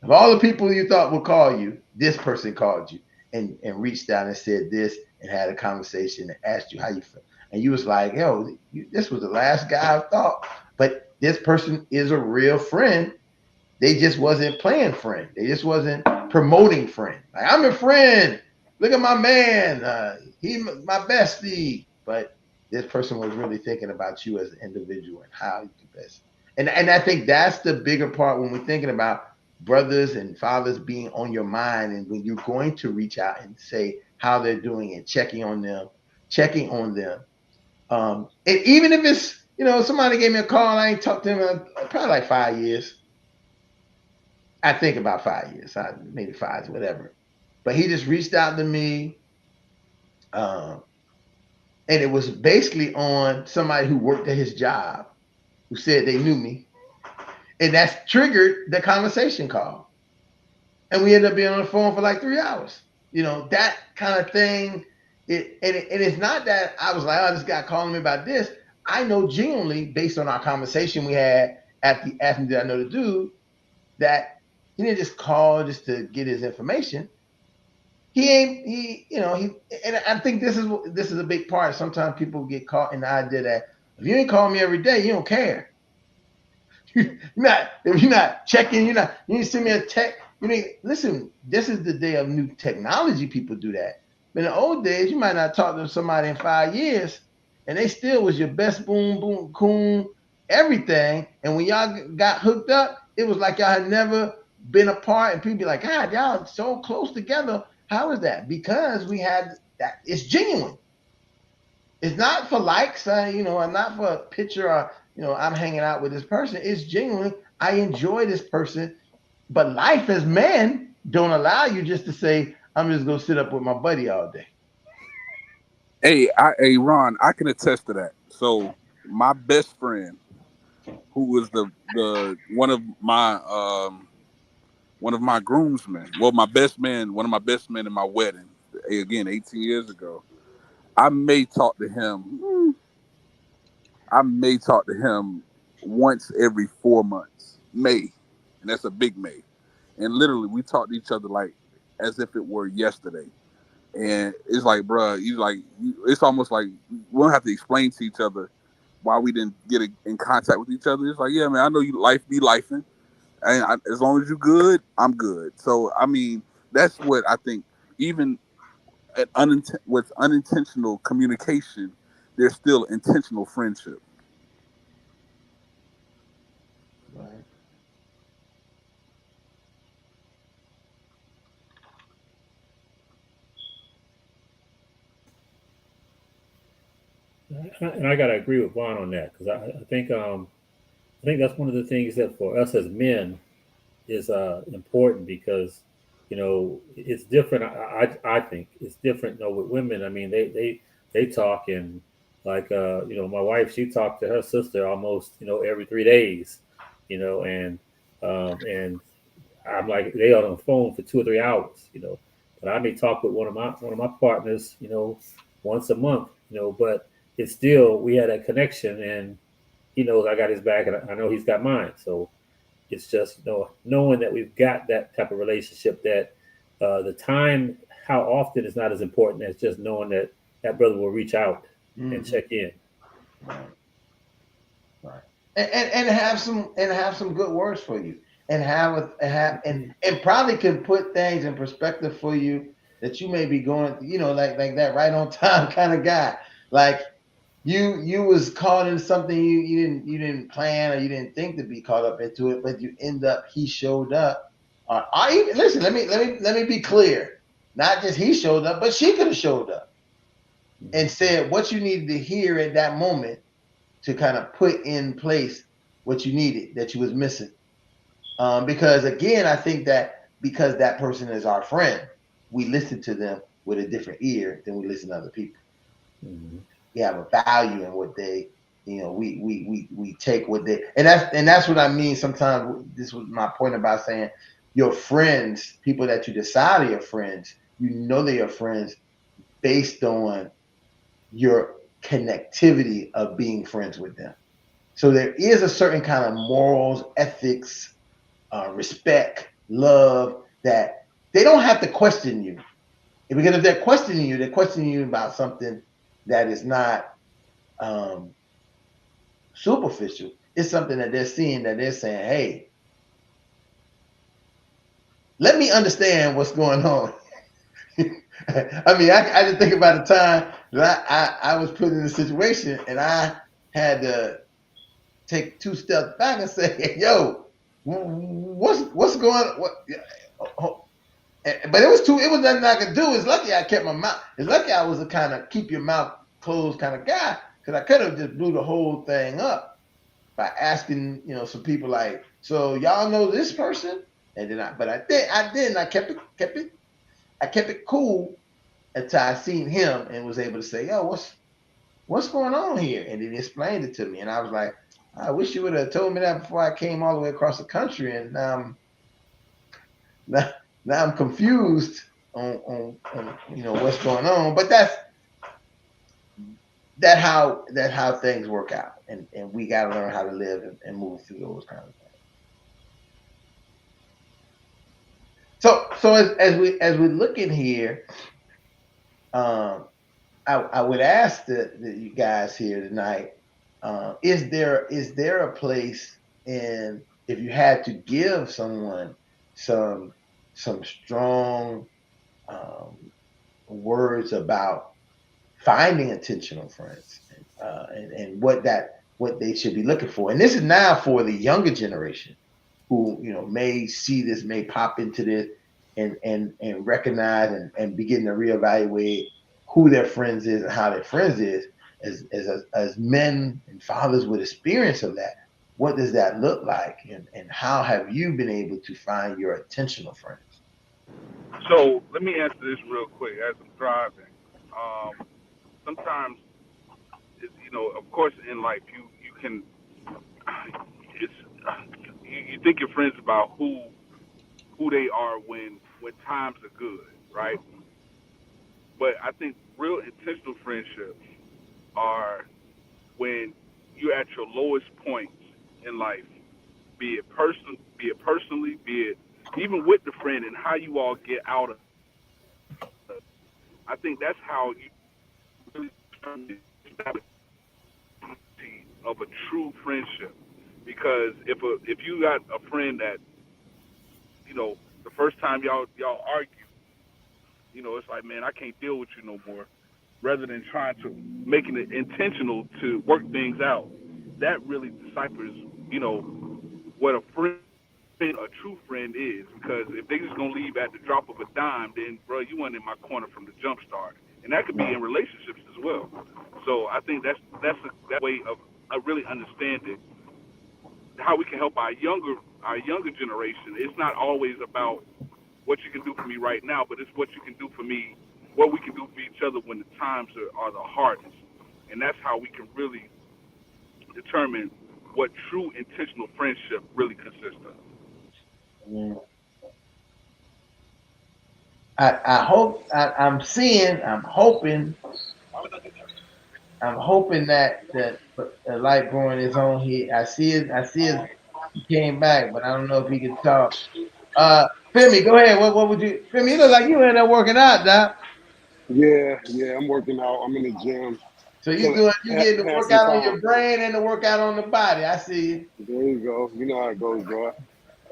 Of all the people you thought would call you, this person called you and reached out and said this and had a conversation and asked you how you feel. And you was like, yo, this was the last guy I thought. But this person is a real friend. They just wasn't playing friend. They just wasn't promoting friend. Like, I'm a friend. Look at my man. He my bestie. But this person was really thinking about you as an individual and how you can best. And I think that's the bigger part when we're thinking about brothers and fathers being on your mind, and when you're going to reach out and say how they're doing and checking on them. And even if it's, somebody gave me a call, I ain't talked to them in probably like 5 years. I think about 5 years, maybe 5, whatever. But he just reached out to me, um, and it was basically on somebody who worked at his job who said they knew me, and that's triggered the conversation call. And we ended up being on the phone for like 3 hours. That kind of thing. And it's not that I was like, oh, this guy calling me about this. I know genuinely, based on our conversation we had at the asking did I know the dude, that he didn't just call just to get his information. He ain't he and I think this is a big part. Sometimes people get caught in the idea that if you ain't calling me every day, you don't care. If you're not checking, you didn't send me a text. Listen, this is the day of new technology. People do that. But in the old days, you might not talk to somebody in 5 years, and they still was your best boom, boom, coon, everything. And when y'all got hooked up, it was like y'all had never been apart. And people be like, God, y'all so close together. How is that? Because we had that. It's genuine. It's not for likes, and not for a picture or, I'm hanging out with this person. It's genuine. I enjoy this person. But life as men don't allow you just to say, I'm just going to sit up with my buddy all day. Hey, Ron, I can attest to that. So my best friend, who was the one of my groomsmen, well, my best man, one of my best men in my wedding, again, 18 years ago. I may talk to him. I may talk to him once every 4 months, May, and that's a big May. And literally, we talk to each other like as if it were yesterday. And it's like, bruh, it's almost like we don't have to explain to each other why we didn't get in contact with each other. It's like, yeah, man, I know you life be lifing, and as long as you good, I'm good. So I mean, that's what I think. Even with unintentional communication, there's still intentional friendship. Right. And I gotta agree with Vaughn on that because I think that's one of the things that for us as men is important because it's different. I think it's different. With women, I mean they talk and like my wife, she talked to her sister almost every 3 days, and I'm like they are on the phone for 2 or 3 hours, but I may talk with one of my partners, once a month, but it's still we had that connection and he knows I got his back and I know he's got mine. So it's just knowing that we've got that type of relationship that the time how often is not as important as just knowing that that brother will reach out and Mm-hmm. check in. Right. Right. And have some good words for you, and and probably can put things in perspective for you that you may be going, like that right on time kind of guy. Like you was caught in something you didn't plan or you didn't think to be caught up into it, but you end up he showed up. I even listen. Let me be clear. Not just he showed up, but she could have showed up and Mm-hmm. said what you needed to hear at that moment to kind of put in place what you needed that you was missing. Because again, I think that because that person is our friend, we listen to them with a different ear than we listen to other people. Mm-hmm. We have a value in what they, we take what they, and that's what I mean. Sometimes this was my point about saying your friends, people that you decide are your friends, they're your friends based on your connectivity of being friends with them. So there is a certain kind of morals, ethics, respect, love that they don't have to question you. Because if they're questioning you about something that is not um, superficial. It's something that they're seeing that they're saying, hey, let me understand what's going on. I mean, I just think about the time that I was put in a situation and I had to take two steps back and say, hey, yo, what's going on? But it was nothing I could do. It's lucky I kept my mouth. It's lucky I was a kind of keep your mouth closed kind of guy because I could have just blew the whole thing up by asking, some people like, so y'all know this person? And then I didn't. I kept it cool until I seen him and was able to say, yo, what's going on here? And then he explained it to me. And I was like, I wish you would have told me that before I came all the way across the country. And now, now I'm confused on what's going on. But that how things work out. And we gotta learn how to live and move through those kind of things. So as we look in here, um, I would ask the you guys here tonight, is there a place in if you had to give someone some some strong um, words about finding intentional friends and what they should be looking for, and this is now for the younger generation who may see this, may pop into this, and recognize and begin to reevaluate who their friends is and how their friends is as men and fathers with experience of that. What does that look like, and how have you been able to find your intentional friends? So let me answer this real quick as I'm driving. Sometimes, of course, in life, you can, it's you think your friends about who they are when times are good, right? But I think real intentional friendships are when you're at your lowest points in life, be it personally, be it even with the friend and how you all get out of it. I think that's how you really determine of a true friendship. Because if you got a friend that, the first time y'all argue, it's like, man, I can't deal with you no more. Rather than trying to making it intentional to work things out, that really deciphers, what a true friend is. Because if they just gonna leave at the drop of a dime, then bro, you weren't in my corner from the jump start, and that could be in relationships as well. So I think that way of really understanding how we can help our younger generation. It's not always about what you can do for me right now, but it's what you can do for me, what we can do for each other when the times are the hardest. And that's how we can really determine what true intentional friendship really consists of. Mm. I hope I'm hoping that the light growing is on here. I see it. He came back, but I don't know if he can talk. Femi, go ahead. What would you, Femi? You look like you in there working out, Doc. Yeah, I'm working out. I'm in the gym. So you So doing, you getting the passing workout on your time. brain and the workout on the body. I see you. There you go. You know how it goes, bro.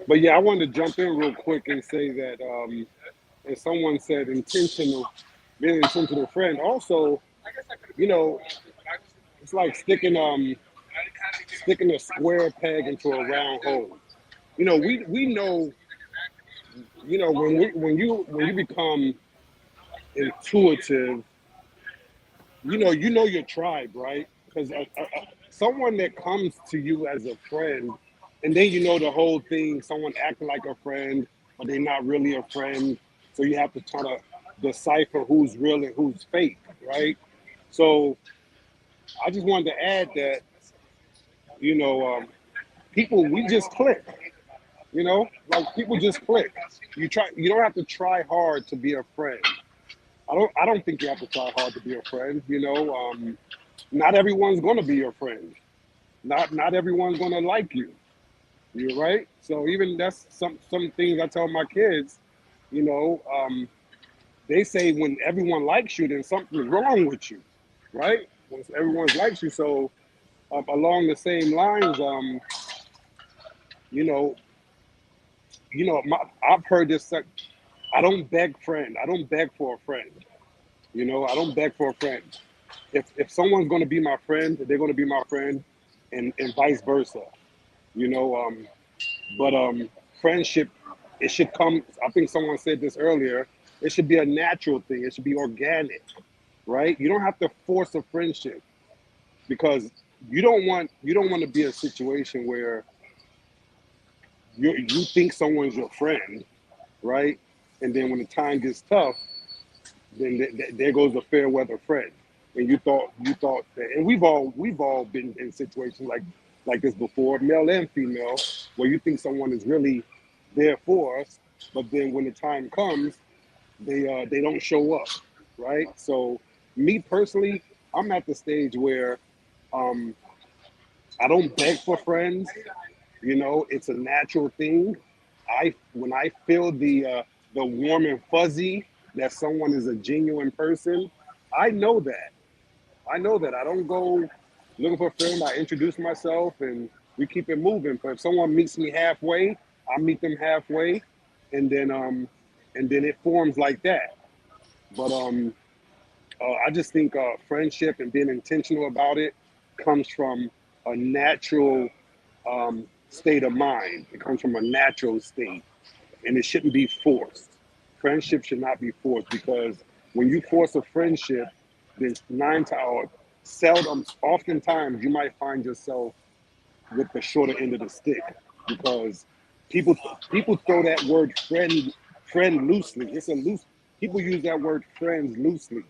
But yeah, I wanted to jump in real quick and say that, as someone said, being an intentional friend. Also, you know, it's like sticking a square peg into a round hole. We know, when you become intuitive, you know your tribe, right? Because someone that comes to you as a friend, and then you know the whole thing. Someone acting like a friend, but they're not really a friend. So you have to try to decipher who's real and who's fake, right? So I just wanted to add that, you know, people, we just click. Like people just click. You don't have to try hard to be a friend. I don't think you have to try hard to be a friend. Not everyone's gonna be your friend. Not everyone's gonna like you. You're right. So even that's some things I tell my kids. You know, they say when everyone likes you, then something's wrong with you, right? When everyone likes you, so along the same lines, you know, I've heard this. I don't beg friend. I don't beg for a friend. I don't beg for a friend. If someone's going to be my friend, they're going to be my friend, and vice versa. You know, but friendship, it should come. I think someone said this earlier. It should be a natural thing. It should be organic, right? You don't have to force a friendship because you don't want to be in a situation where you think someone's your friend, right? And then when the time gets tough, then there goes a fair weather friend. And you thought that, and we've all been in situations like this before, male and female, where you think someone is really there for us, but then when the time comes, they don't show up, right? So me personally, I'm at the stage where um, I don't beg for friends. It's a natural thing. When I feel the warm and fuzzy that someone is a genuine person, I know that. I know that. I don't go looking for a friend. I introduce myself and we keep it moving. But if someone meets me halfway, I meet them halfway, and then it forms like that. But I just think friendship and being intentional about it comes from a natural state of mind. It comes from a natural state, and it shouldn't be forced. Friendship should not be forced because when you force a friendship, then nine to or seldom, oftentimes you might find yourself with the shorter end of the stick because people people throw that word friend loosely. It's a loose. People use that word friends loosely.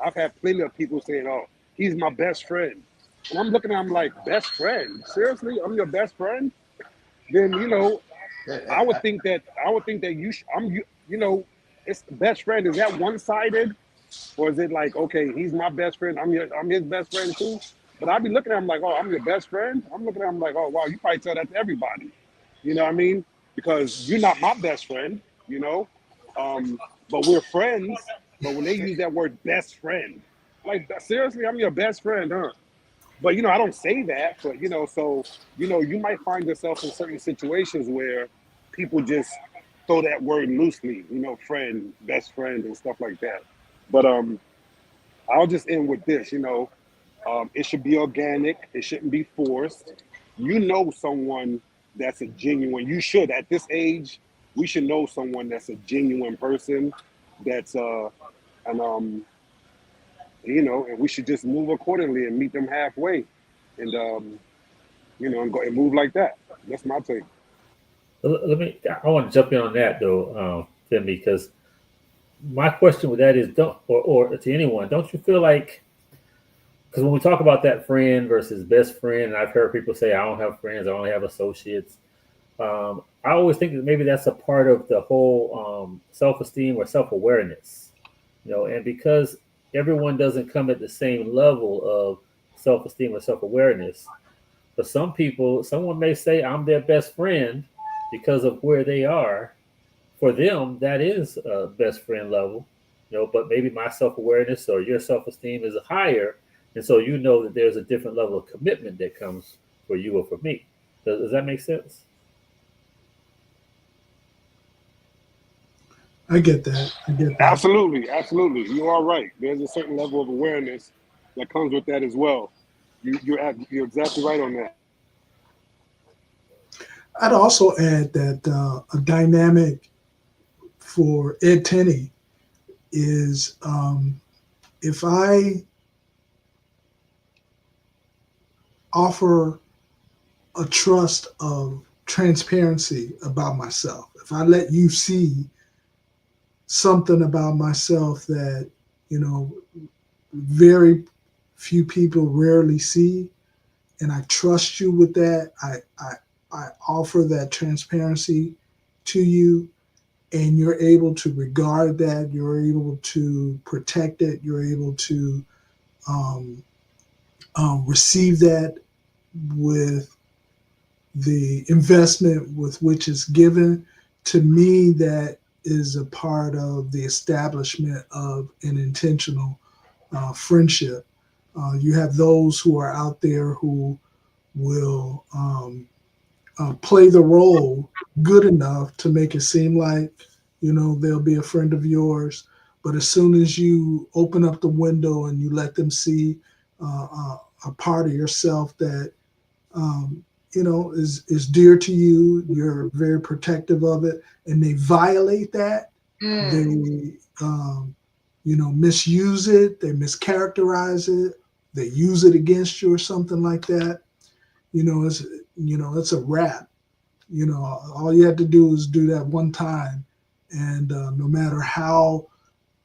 I've had plenty of people saying, "Oh, he's my best friend," and I'm looking at him like, "Best friend? Seriously? I'm your best friend?" Then I would think that it's best friend. Is that one sided, or is it like, okay, he's my best friend, I'm his best friend too? But I'd be looking at him like, oh, I'm your best friend. I'm looking at him like, oh wow, you probably tell that to everybody. You know what I mean? because you're not my best friend, you know. Um, but we're friends. But when they use that word best friend, like seriously, I'm your best friend, huh? But I don't say that. But so you might find yourself in certain situations where people just throw that word loosely, friend, best friend, and stuff like that. But I'll just end with this. It should be organic. It shouldn't be forced. You know someone that's a genuine. You should at this age. We should know someone that's a genuine person. That's and and we should just move accordingly and meet them halfway, and and go and move like that. That's my take. Let me. I want to jump in on that though, Femi, because my question with that is, don't or to anyone, don't you feel like, because when we talk about that friend versus best friend, and I've heard people say, I don't have friends, I only have associates. I always think that maybe that's a part of the whole self-esteem or self-awareness, and because everyone doesn't come at the same level of self-esteem or self-awareness. For some people, someone may say I'm their best friend because of where they are. For them, that is a best friend level, but maybe my self awareness or your self esteem is higher. And so you know that there's a different level of commitment that comes for you or for me. Does that make sense? I get that. I get that. Absolutely, absolutely. You are right. There's a certain level of awareness that comes with that as well. You're exactly right on that. I'd also add that a dynamic for Ed Tenney is if I offer a trust of transparency about myself, if I let you see something about myself that, you know, very few people rarely see, and I trust you with that, I offer that transparency to you, and you're able to regard that, you're able to protect it, you're able to um, receive that with the investment with which it's given. To me, that is a part of the establishment of an intentional friendship. You have those who are out there who will play the role good enough to make it seem like, they'll be a friend of yours. But as soon as you open up the window and you let them see a part of yourself that is dear to you, you're very protective of it, and they violate that, they misuse it, they mischaracterize it, they use it against you or something like that. It's it's a wrap. All you have to do is do that one time, and no matter how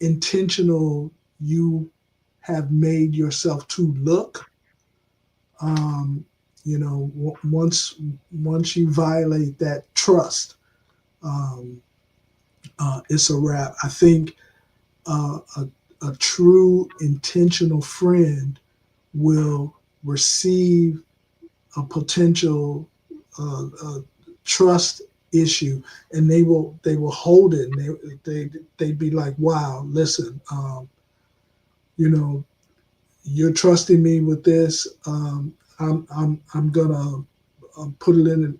intentional you have made yourself to look, um, once you violate that trust, um, it's a wrap. I think a true intentional friend will receive a potential trust issue, and they will hold it, and they'd be like, wow, listen, you know you're trusting me with this. I'm gonna put it in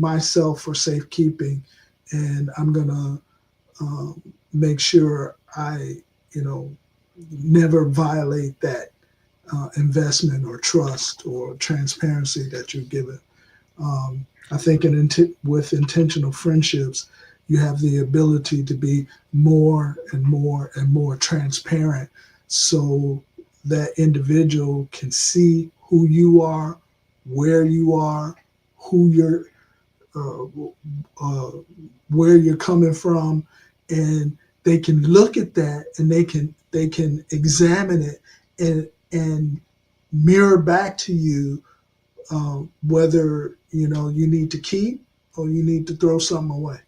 myself for safekeeping, and I'm gonna make sure I never violate that investment or trust or transparency that you've given. I think with intentional friendships, you have the ability to be more and more and more transparent, so that individual can see who you are, where you are, who you're, uh, uh, where you're coming from, and they can look at that, and they can examine it, and mirror back to you whether you need to keep or you need to throw something away.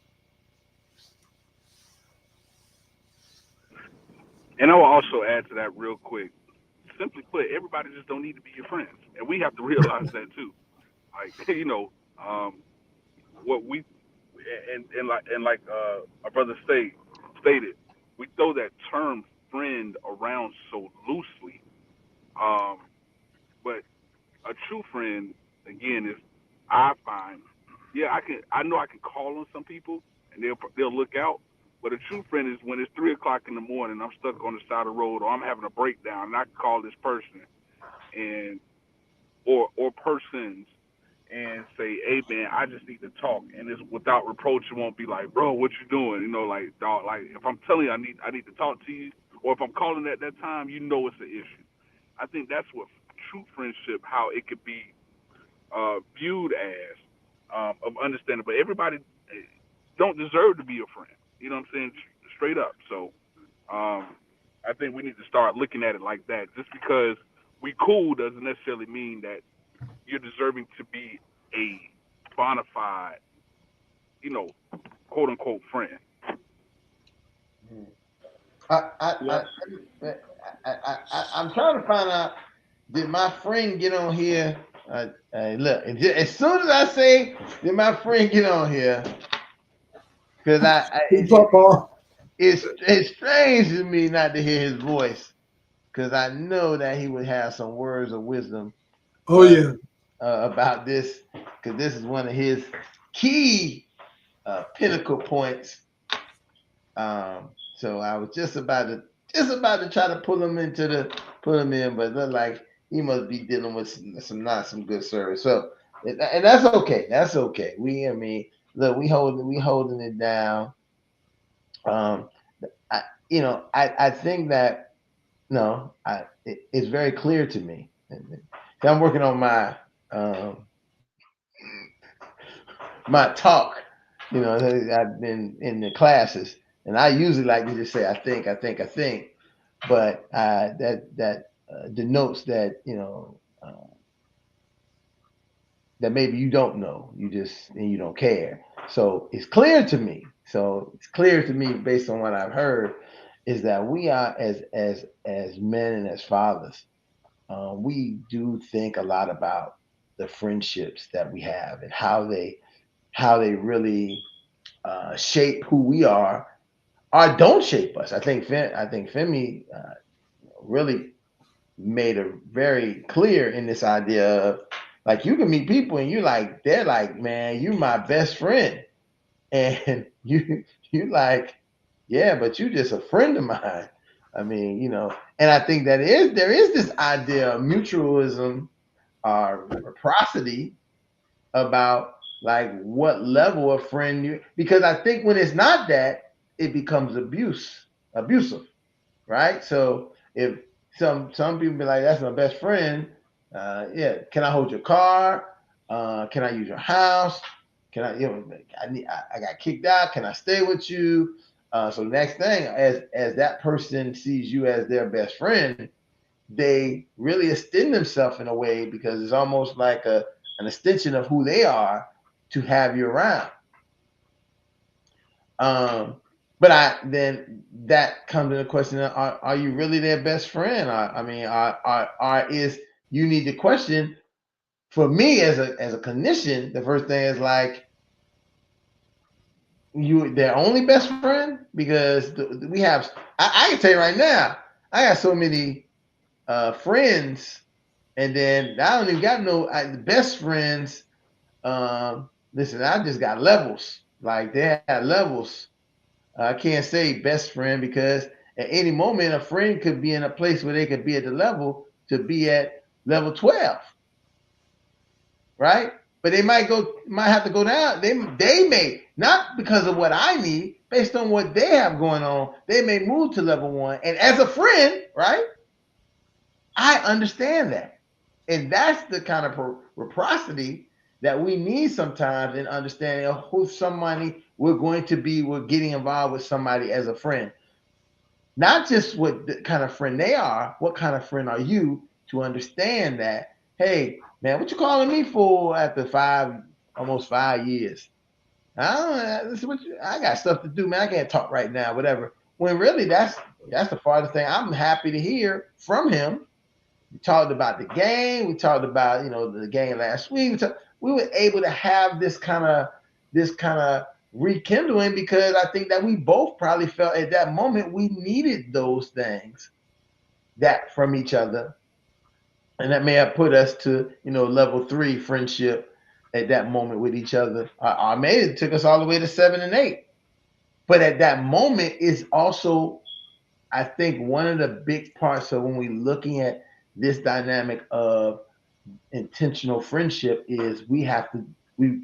And I will also add to that real quick. Simply put, everybody just don't need to be your friends, and we have to realize that too. Like, um, what we and like our brother stated, we throw that term friend around so loosely. Um, but a true friend, again, is I find, yeah, I know I can call on some people and they'll look out. But a true friend is when it's 3 o'clock in the morning, I'm stuck on the side of the road, or I'm having a breakdown, and I can call this person and or persons and say, "Hey man, I just need to talk," and it's without reproach. It won't be like, "Bro, what you doing?" Like dog, like if I'm telling you I need to talk to you, or if I'm calling at that time, it's an issue. I think that's what true friendship, how it could be viewed as of understanding. But everybody don't deserve to be a friend. You know what I'm saying? Straight up. So I think we need to start looking at it like that. Just because we cool doesn't necessarily mean that you're deserving to be a bona fide, you know, quote unquote friend. I, I, Yeah. I, I'm trying to find out. Did my friend get on here? Look, as soon as I say, did my friend get on here? Because Papa. it's strange to me not to hear his voice. Because I know that he would have some words of wisdom Oh uh, yeah. about this. Because this is one of his key pinnacle points. So I was just about to try to pull him in, but look like he must be dealing with some good service. So and that's okay. That's okay. I mean, look, we holding it down. Um, I I think that no, it's very clear to me. I'm working on um, my talk. I've been in the classes, and I usually like to just say, I think, but that denotes that that maybe you don't know, and you don't care. So it's clear to me. So it's clear to me based on what I've heard is that we are as men and as fathers, we do think a lot about the friendships that we have and how they really shape who we are or don't shape us. I think Femi really made it very clear in this idea of like you can meet people and they're like, man, you my best friend, and you like, yeah, but you just a friend of mine. I mean, and I think there is this idea of mutualism or reciprocity about like what level of friend you, because I think when it's not that, it becomes abusive, right? So if some people be like, that's my best friend, yeah, can I hold your car? Can I use your house? Can I, I got kicked out. Can I stay with you? So next thing, as that person sees you as their best friend, they really extend themselves in a way because it's almost like an extension of who they are to have you around. Um, but then that comes to the question: Are you really their best friend? I mean, is you need to question. For me, as a clinician, the first thing is like you their only best friend because we have. I can tell you right now, I got so many friends, and then I don't even got no best friends. Listen, I just got levels. Like they had levels. I can't say best friend because at any moment a friend could be in a place where they could be at the level to be at level 12, right? But they might have to go down. They may not because of what I need, based on what they have going on. They may move to level 1, and as a friend, right? I understand that. And that's the kind of reciprocity that we need sometimes in understanding who somebody we're getting involved with somebody as a friend. Not just what the kind of friend they are, what kind of friend are you to understand that, hey, man, what you calling me for after almost 5 years? This is I got stuff to do, man. I can't talk right now, whatever. When really that's the farthest thing. I'm happy to hear from him. We talked about the game. We talked about the game last week. We were able to have this kind of rekindling, because I think that we both probably felt at that moment we needed those things that from each other. And that may have put us to, level 3 friendship at that moment with each other. Or maybe it took us all the way to 7 and 8. But at that moment is also, I think, one of the big parts of when we're looking at this dynamic of intentional friendship is we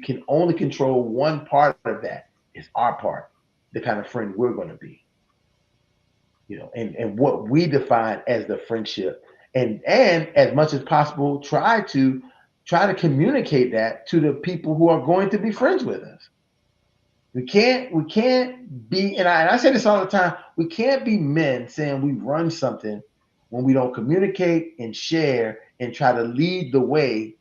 can only control one part of that. It's our part, the kind of friend we're going to be, and what we define as the friendship, and as much as possible try to communicate that to the people who are going to be friends with us. We can't be, and I say this all the time, we can't be men saying we run something when we don't communicate and share and try to lead the way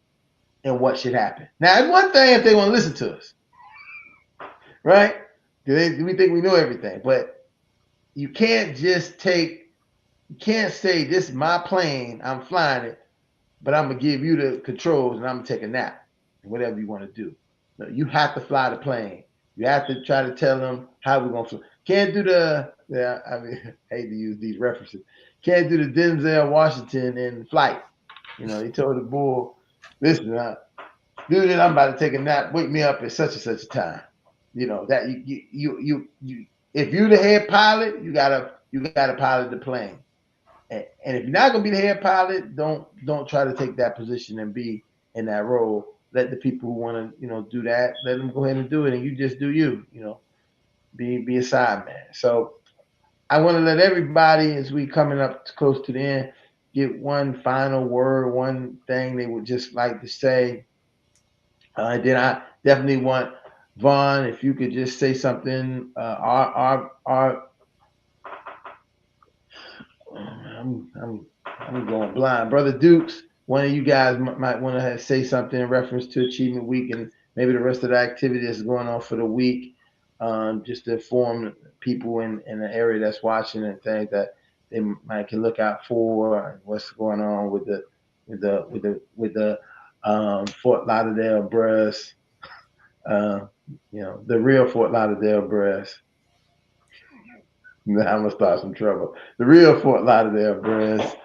in what should happen. Now, it's one thing if they want to listen to us, right? We think we know everything, but you can't say this is my plane, I'm flying it, but I'm gonna give you the controls and I'm gonna take a nap, whatever you want to do. No, you have to fly the plane. You have to try to tell them how we're gonna fly. Can't do I hate to use these references. Can't do the Denzel Washington in Flight. He told the bull, listen, dude, I'm about to take a nap. Wake me up at such and such a time. That you if you're the head pilot, you gotta pilot the plane. And if you're not gonna be the head pilot, don't try to take that position and be in that role. Let the people who want to do that, let them go ahead and do it, and you just do you. Be a side man. So I want to let everybody, as we coming up close to the end, get one final word, one thing they would just like to say. Then I definitely want Vaughn, if you could just say something. Our I'm going blind. Brother Dukes, one of you guys might want to say something in reference to Achievement Week and maybe the rest of the activity that's going on for the week, just to inform people in the area that's watching and things that they might can look out for, what's going on with the Fort Lauderdale breast, the real Fort Lauderdale breast. I'm gonna start some trouble. The real Fort Lauderdale breast.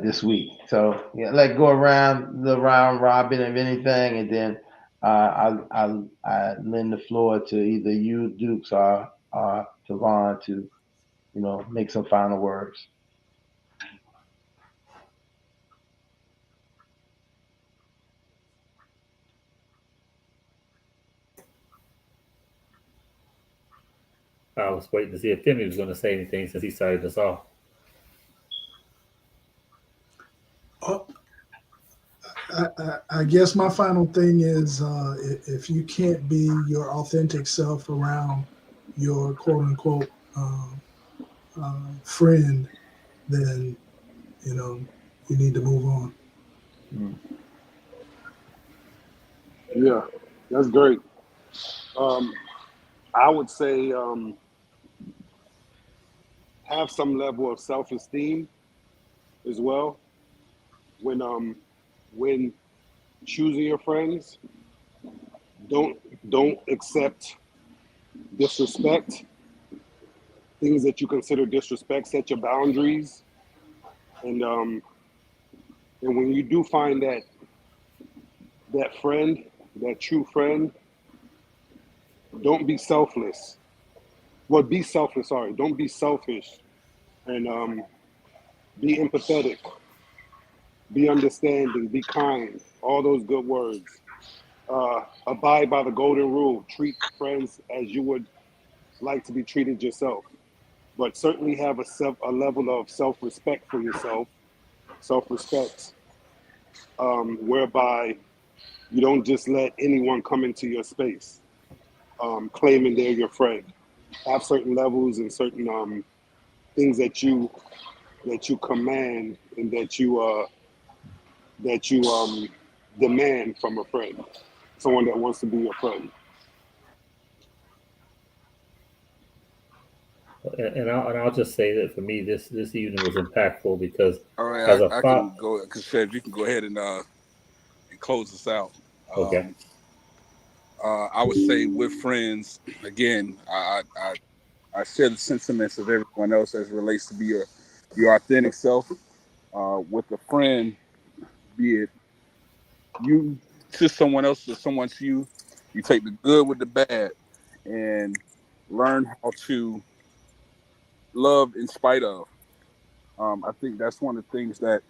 This week. So let go around the round robin of anything, and then I lend the floor to either you, Dukes, or to Vaughn to make some final words. I was waiting to see if Timmy was going to say anything since he started us off. I guess my final thing is if you can't be your authentic self around your quote unquote friend, then you need to move on. Yeah, that's great. I would say have some level of self-esteem as well when choosing your friends. Don't accept disrespect, things that you consider disrespect. Set your boundaries, and when you do find that friend, that true friend, don't be selfless. Well, be selfless. Sorry, don't be selfish, and be empathetic, be understanding, be kind. All those good words. Abide by the golden rule. Treat friends as you would like to be treated yourself, but certainly have a level of self-respect for yourself, self-respect, whereby you don't just let anyone come into your space, claiming they're your friend. Have certain levels and certain things that you command and that you demand from a friend, someone that wants to be your friend. And I'll just say that for me, this evening was impactful because All as right, a I father, can go because Fed, you can go ahead and close us out. okay, I would say with friends, again, I share the sentiments of everyone else as it relates to be your authentic self. With a friend, be it you to someone else or someone to you, you take the good with the bad and learn how to love in spite of. I think that's one of the things that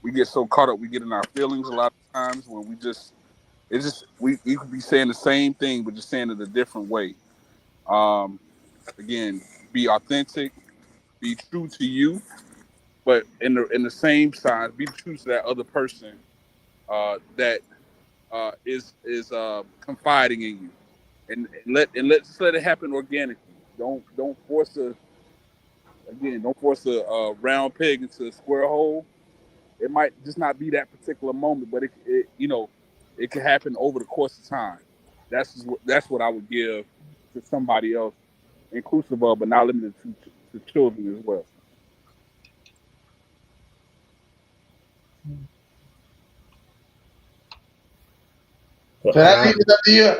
we get so caught up, we get in our feelings a lot of times when it's just, we could be saying the same thing, but just saying it a different way. Um, Again, be authentic, be true to you, but in the same side, be true to that other person that is confiding in you, and let just let it happen organically. Don't force a round peg into a square hole. It might just not be that particular moment, but it can happen over the course of time. That's what I would give to somebody else, inclusive of, but not limited to children as well. So that Well, leaves it up to you,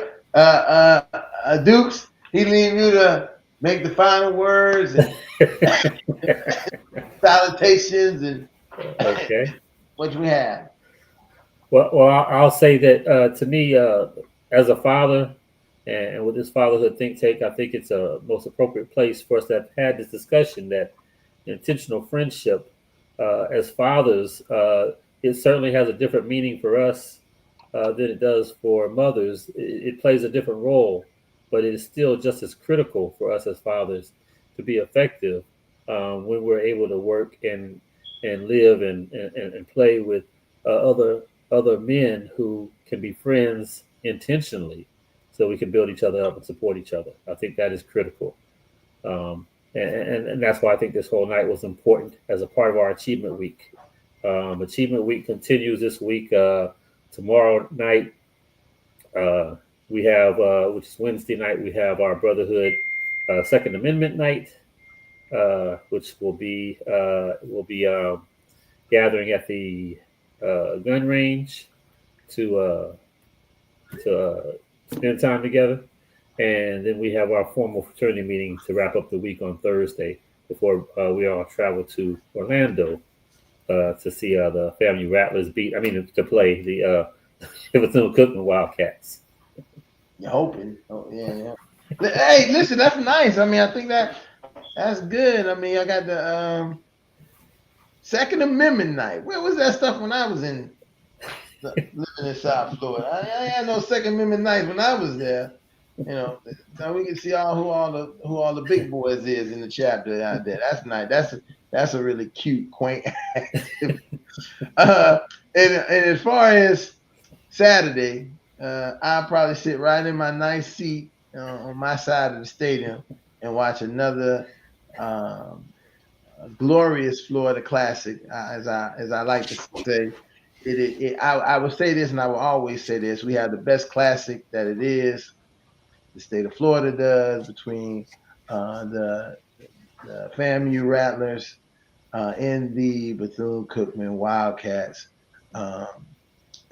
Dukes. He leave you to make the final words and salutations and okay. what we have. Well, I'll say that to me, as a father, and with this fatherhood think tank, I think it's a most appropriate place for us to have had this discussion that intentional friendship, as fathers, it certainly has a different meaning for us than it does for mothers. It plays a different role, but it is still just as critical for us as fathers to be effective when we're able to work and live and play with other men who can be friends intentionally, so we can build each other up and support each other. I think that is critical. And that's why I think this whole night was important as a part of our Achievement Week. Achievement Week continues this week. Tomorrow night, uh, we have, which is Wednesday night, we have our Brotherhood Second Amendment night, which will be gathering at the gun range to spend time together. And then we have our formal fraternity meeting to wrap up the week on Thursday before we all travel to Orlando to see the Family Rattlers beat. I mean, to play the Bethune Cookman Wildcats. You're hoping. Oh, yeah, yeah. Hey, listen, that's nice. I mean, I think that's good. I mean, I got the Second Amendment night. Where was that stuff when I was living in South Florida? I had no Second Amendment nights when I was there. You know, now we can see who all the big boys is in the chapter out there. That's nice. That's a really cute, quaint activity. Uh, and as far as Saturday, I'll probably sit right in my nice seat on my side of the stadium and watch another um, glorious Florida classic, as I like to say. I will say this, and I will always say this: we have the best classic that it is. The state of Florida does between the FAMU Rattlers and the Bethune Cookman Wildcats. Um,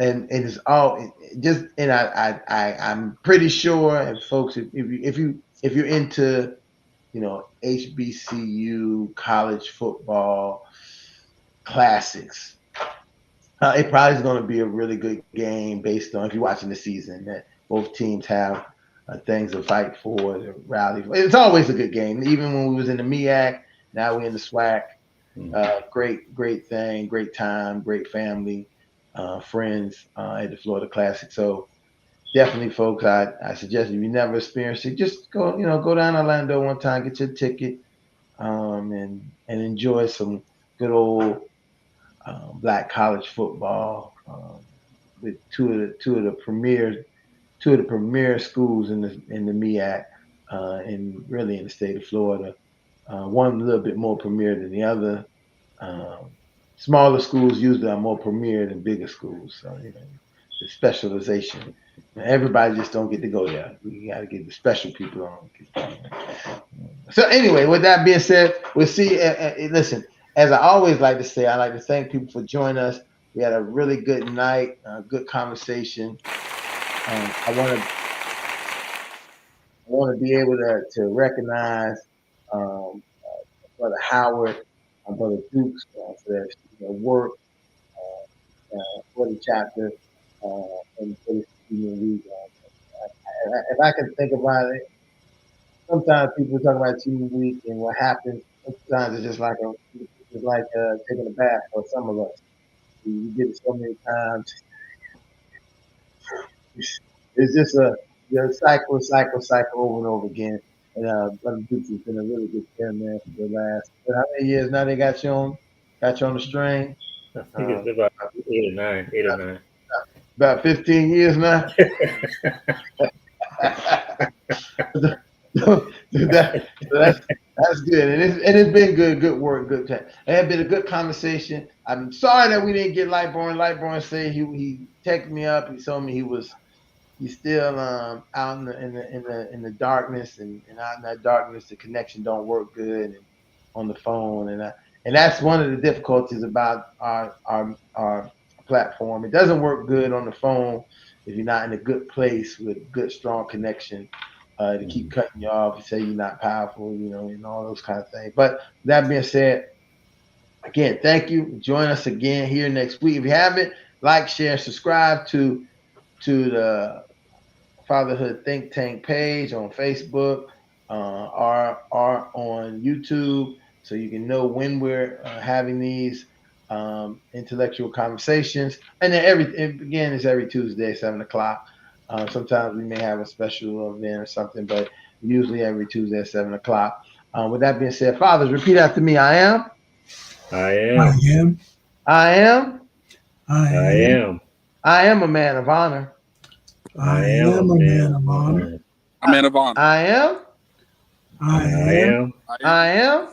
and it's all just and I'm pretty sure, and folks, if you're into HBCU college football classics, it probably is going to be a really good game based on if you're watching the season that both teams have things to fight for, to rally for. It's always a good game, even when we was in the MEAC. Now we're in the SWAC. Great thing, great time, great family, friends at the Florida Classic. So definitely, folks, I suggest if you never experienced it, just go down to Orlando one time, get your ticket, and enjoy some good old black college football with two of the premier schools in the MEAC and really in the state of Florida. One a little bit more premier than the other. Um, Smaller schools usually are more premier than bigger schools. So the specialization. Everybody just don't get to go there. We got to get the special people on. So anyway, with that being said, we'll see. Listen, as I always like to say, I like to thank people for joining us. We had a really good night, good conversation. I want to want to be able to recognize Brother Howard, Brother Dukes for their work for the chapter and for the student week. If I can think about it, sometimes people talk about student week and what happens. Sometimes it's just like taking a bath for some of us. You did it so many times. It's just cycle over and over again. And Brother Dukes has been a really good friend, man, for the last how many years now they got you on the string? I think Uh, it's about 8 or 9, 8 or 9. about 15 years now. So that's good, and it's been good work, good time. It had been a good conversation. I'm sorry that we didn't get Lightborn. Lightborn said he texted me up. He told me he's still out in the darkness, and out in that darkness the connection don't work good and on the phone, and that's one of the difficulties about our platform. It doesn't work good on the phone if you're not in a good place with good strong connection. To keep cutting you off and say you're not powerful, and all those kind of things. But that being said, again, thank you. Join us again here next week. If you haven't, like, share, subscribe to the Fatherhood Think Tank page on Facebook, or on YouTube, so you can know when we're having these intellectual conversations. And then again, it's every Tuesday, 7 o'clock. Sometimes we may have a special event or something, but usually every Tuesday at 7 o'clock. With that being said, fathers, repeat after me. I am. I I am. am. I am. I I am. am. I am a man of honor. I I am a am a man man of of honor. honor. A man of honor. I am. I I am. am. I am. I am.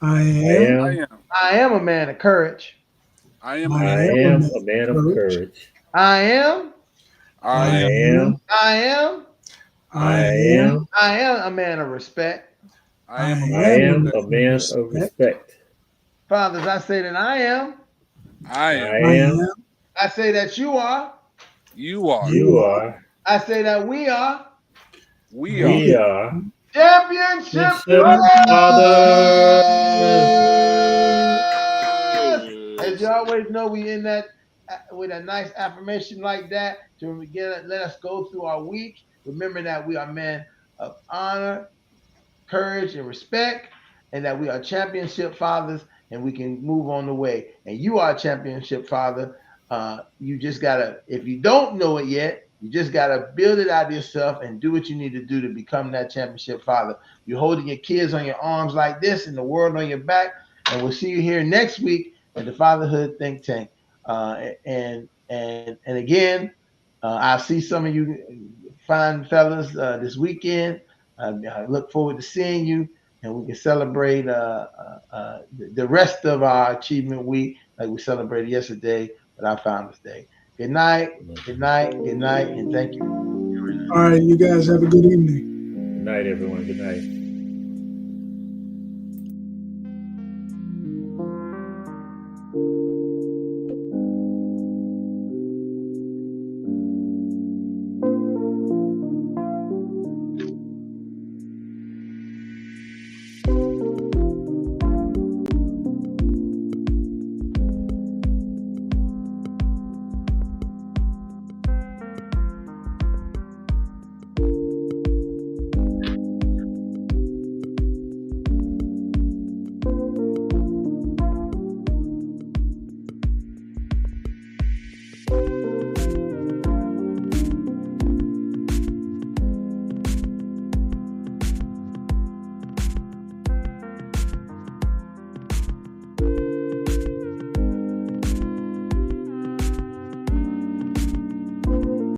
I I am. I am. am. I am a man of courage. I am a I man I of am a am man a courage. man of of courage. courage. I am. I I I am. am. am. I am. I I am. am. I am a man of respect. I I am a I man of am a am man a respect. of man of respect. respect. Fathers, I say that I am. I I am. I am. am. I say that you are. You are. You You are. are. I say that we are We are. We We are. championship Friendship fathers. fathers. As you Yes. always know, we in that with a nice affirmation like that to let us go through our week. Remember that we are men of honor, courage, and respect, and that we are championship fathers, and we can move on the way. And you are a championship father. You just gotta, if you don't know it yet, you just gotta build it out of yourself and do what you need to do to become that championship father. You're holding your kids on your arms like this, and the world on your back. And we'll see you here next week at the Fatherhood Think Tank. And again, I'll see some of you fine fellas this weekend. I look forward to seeing you, and we can celebrate the rest of our achievement week like we celebrated yesterday with our Founders Day. Good night, good night, good night, and thank you. All right, you guys have a good evening. Good night, everyone. Good night.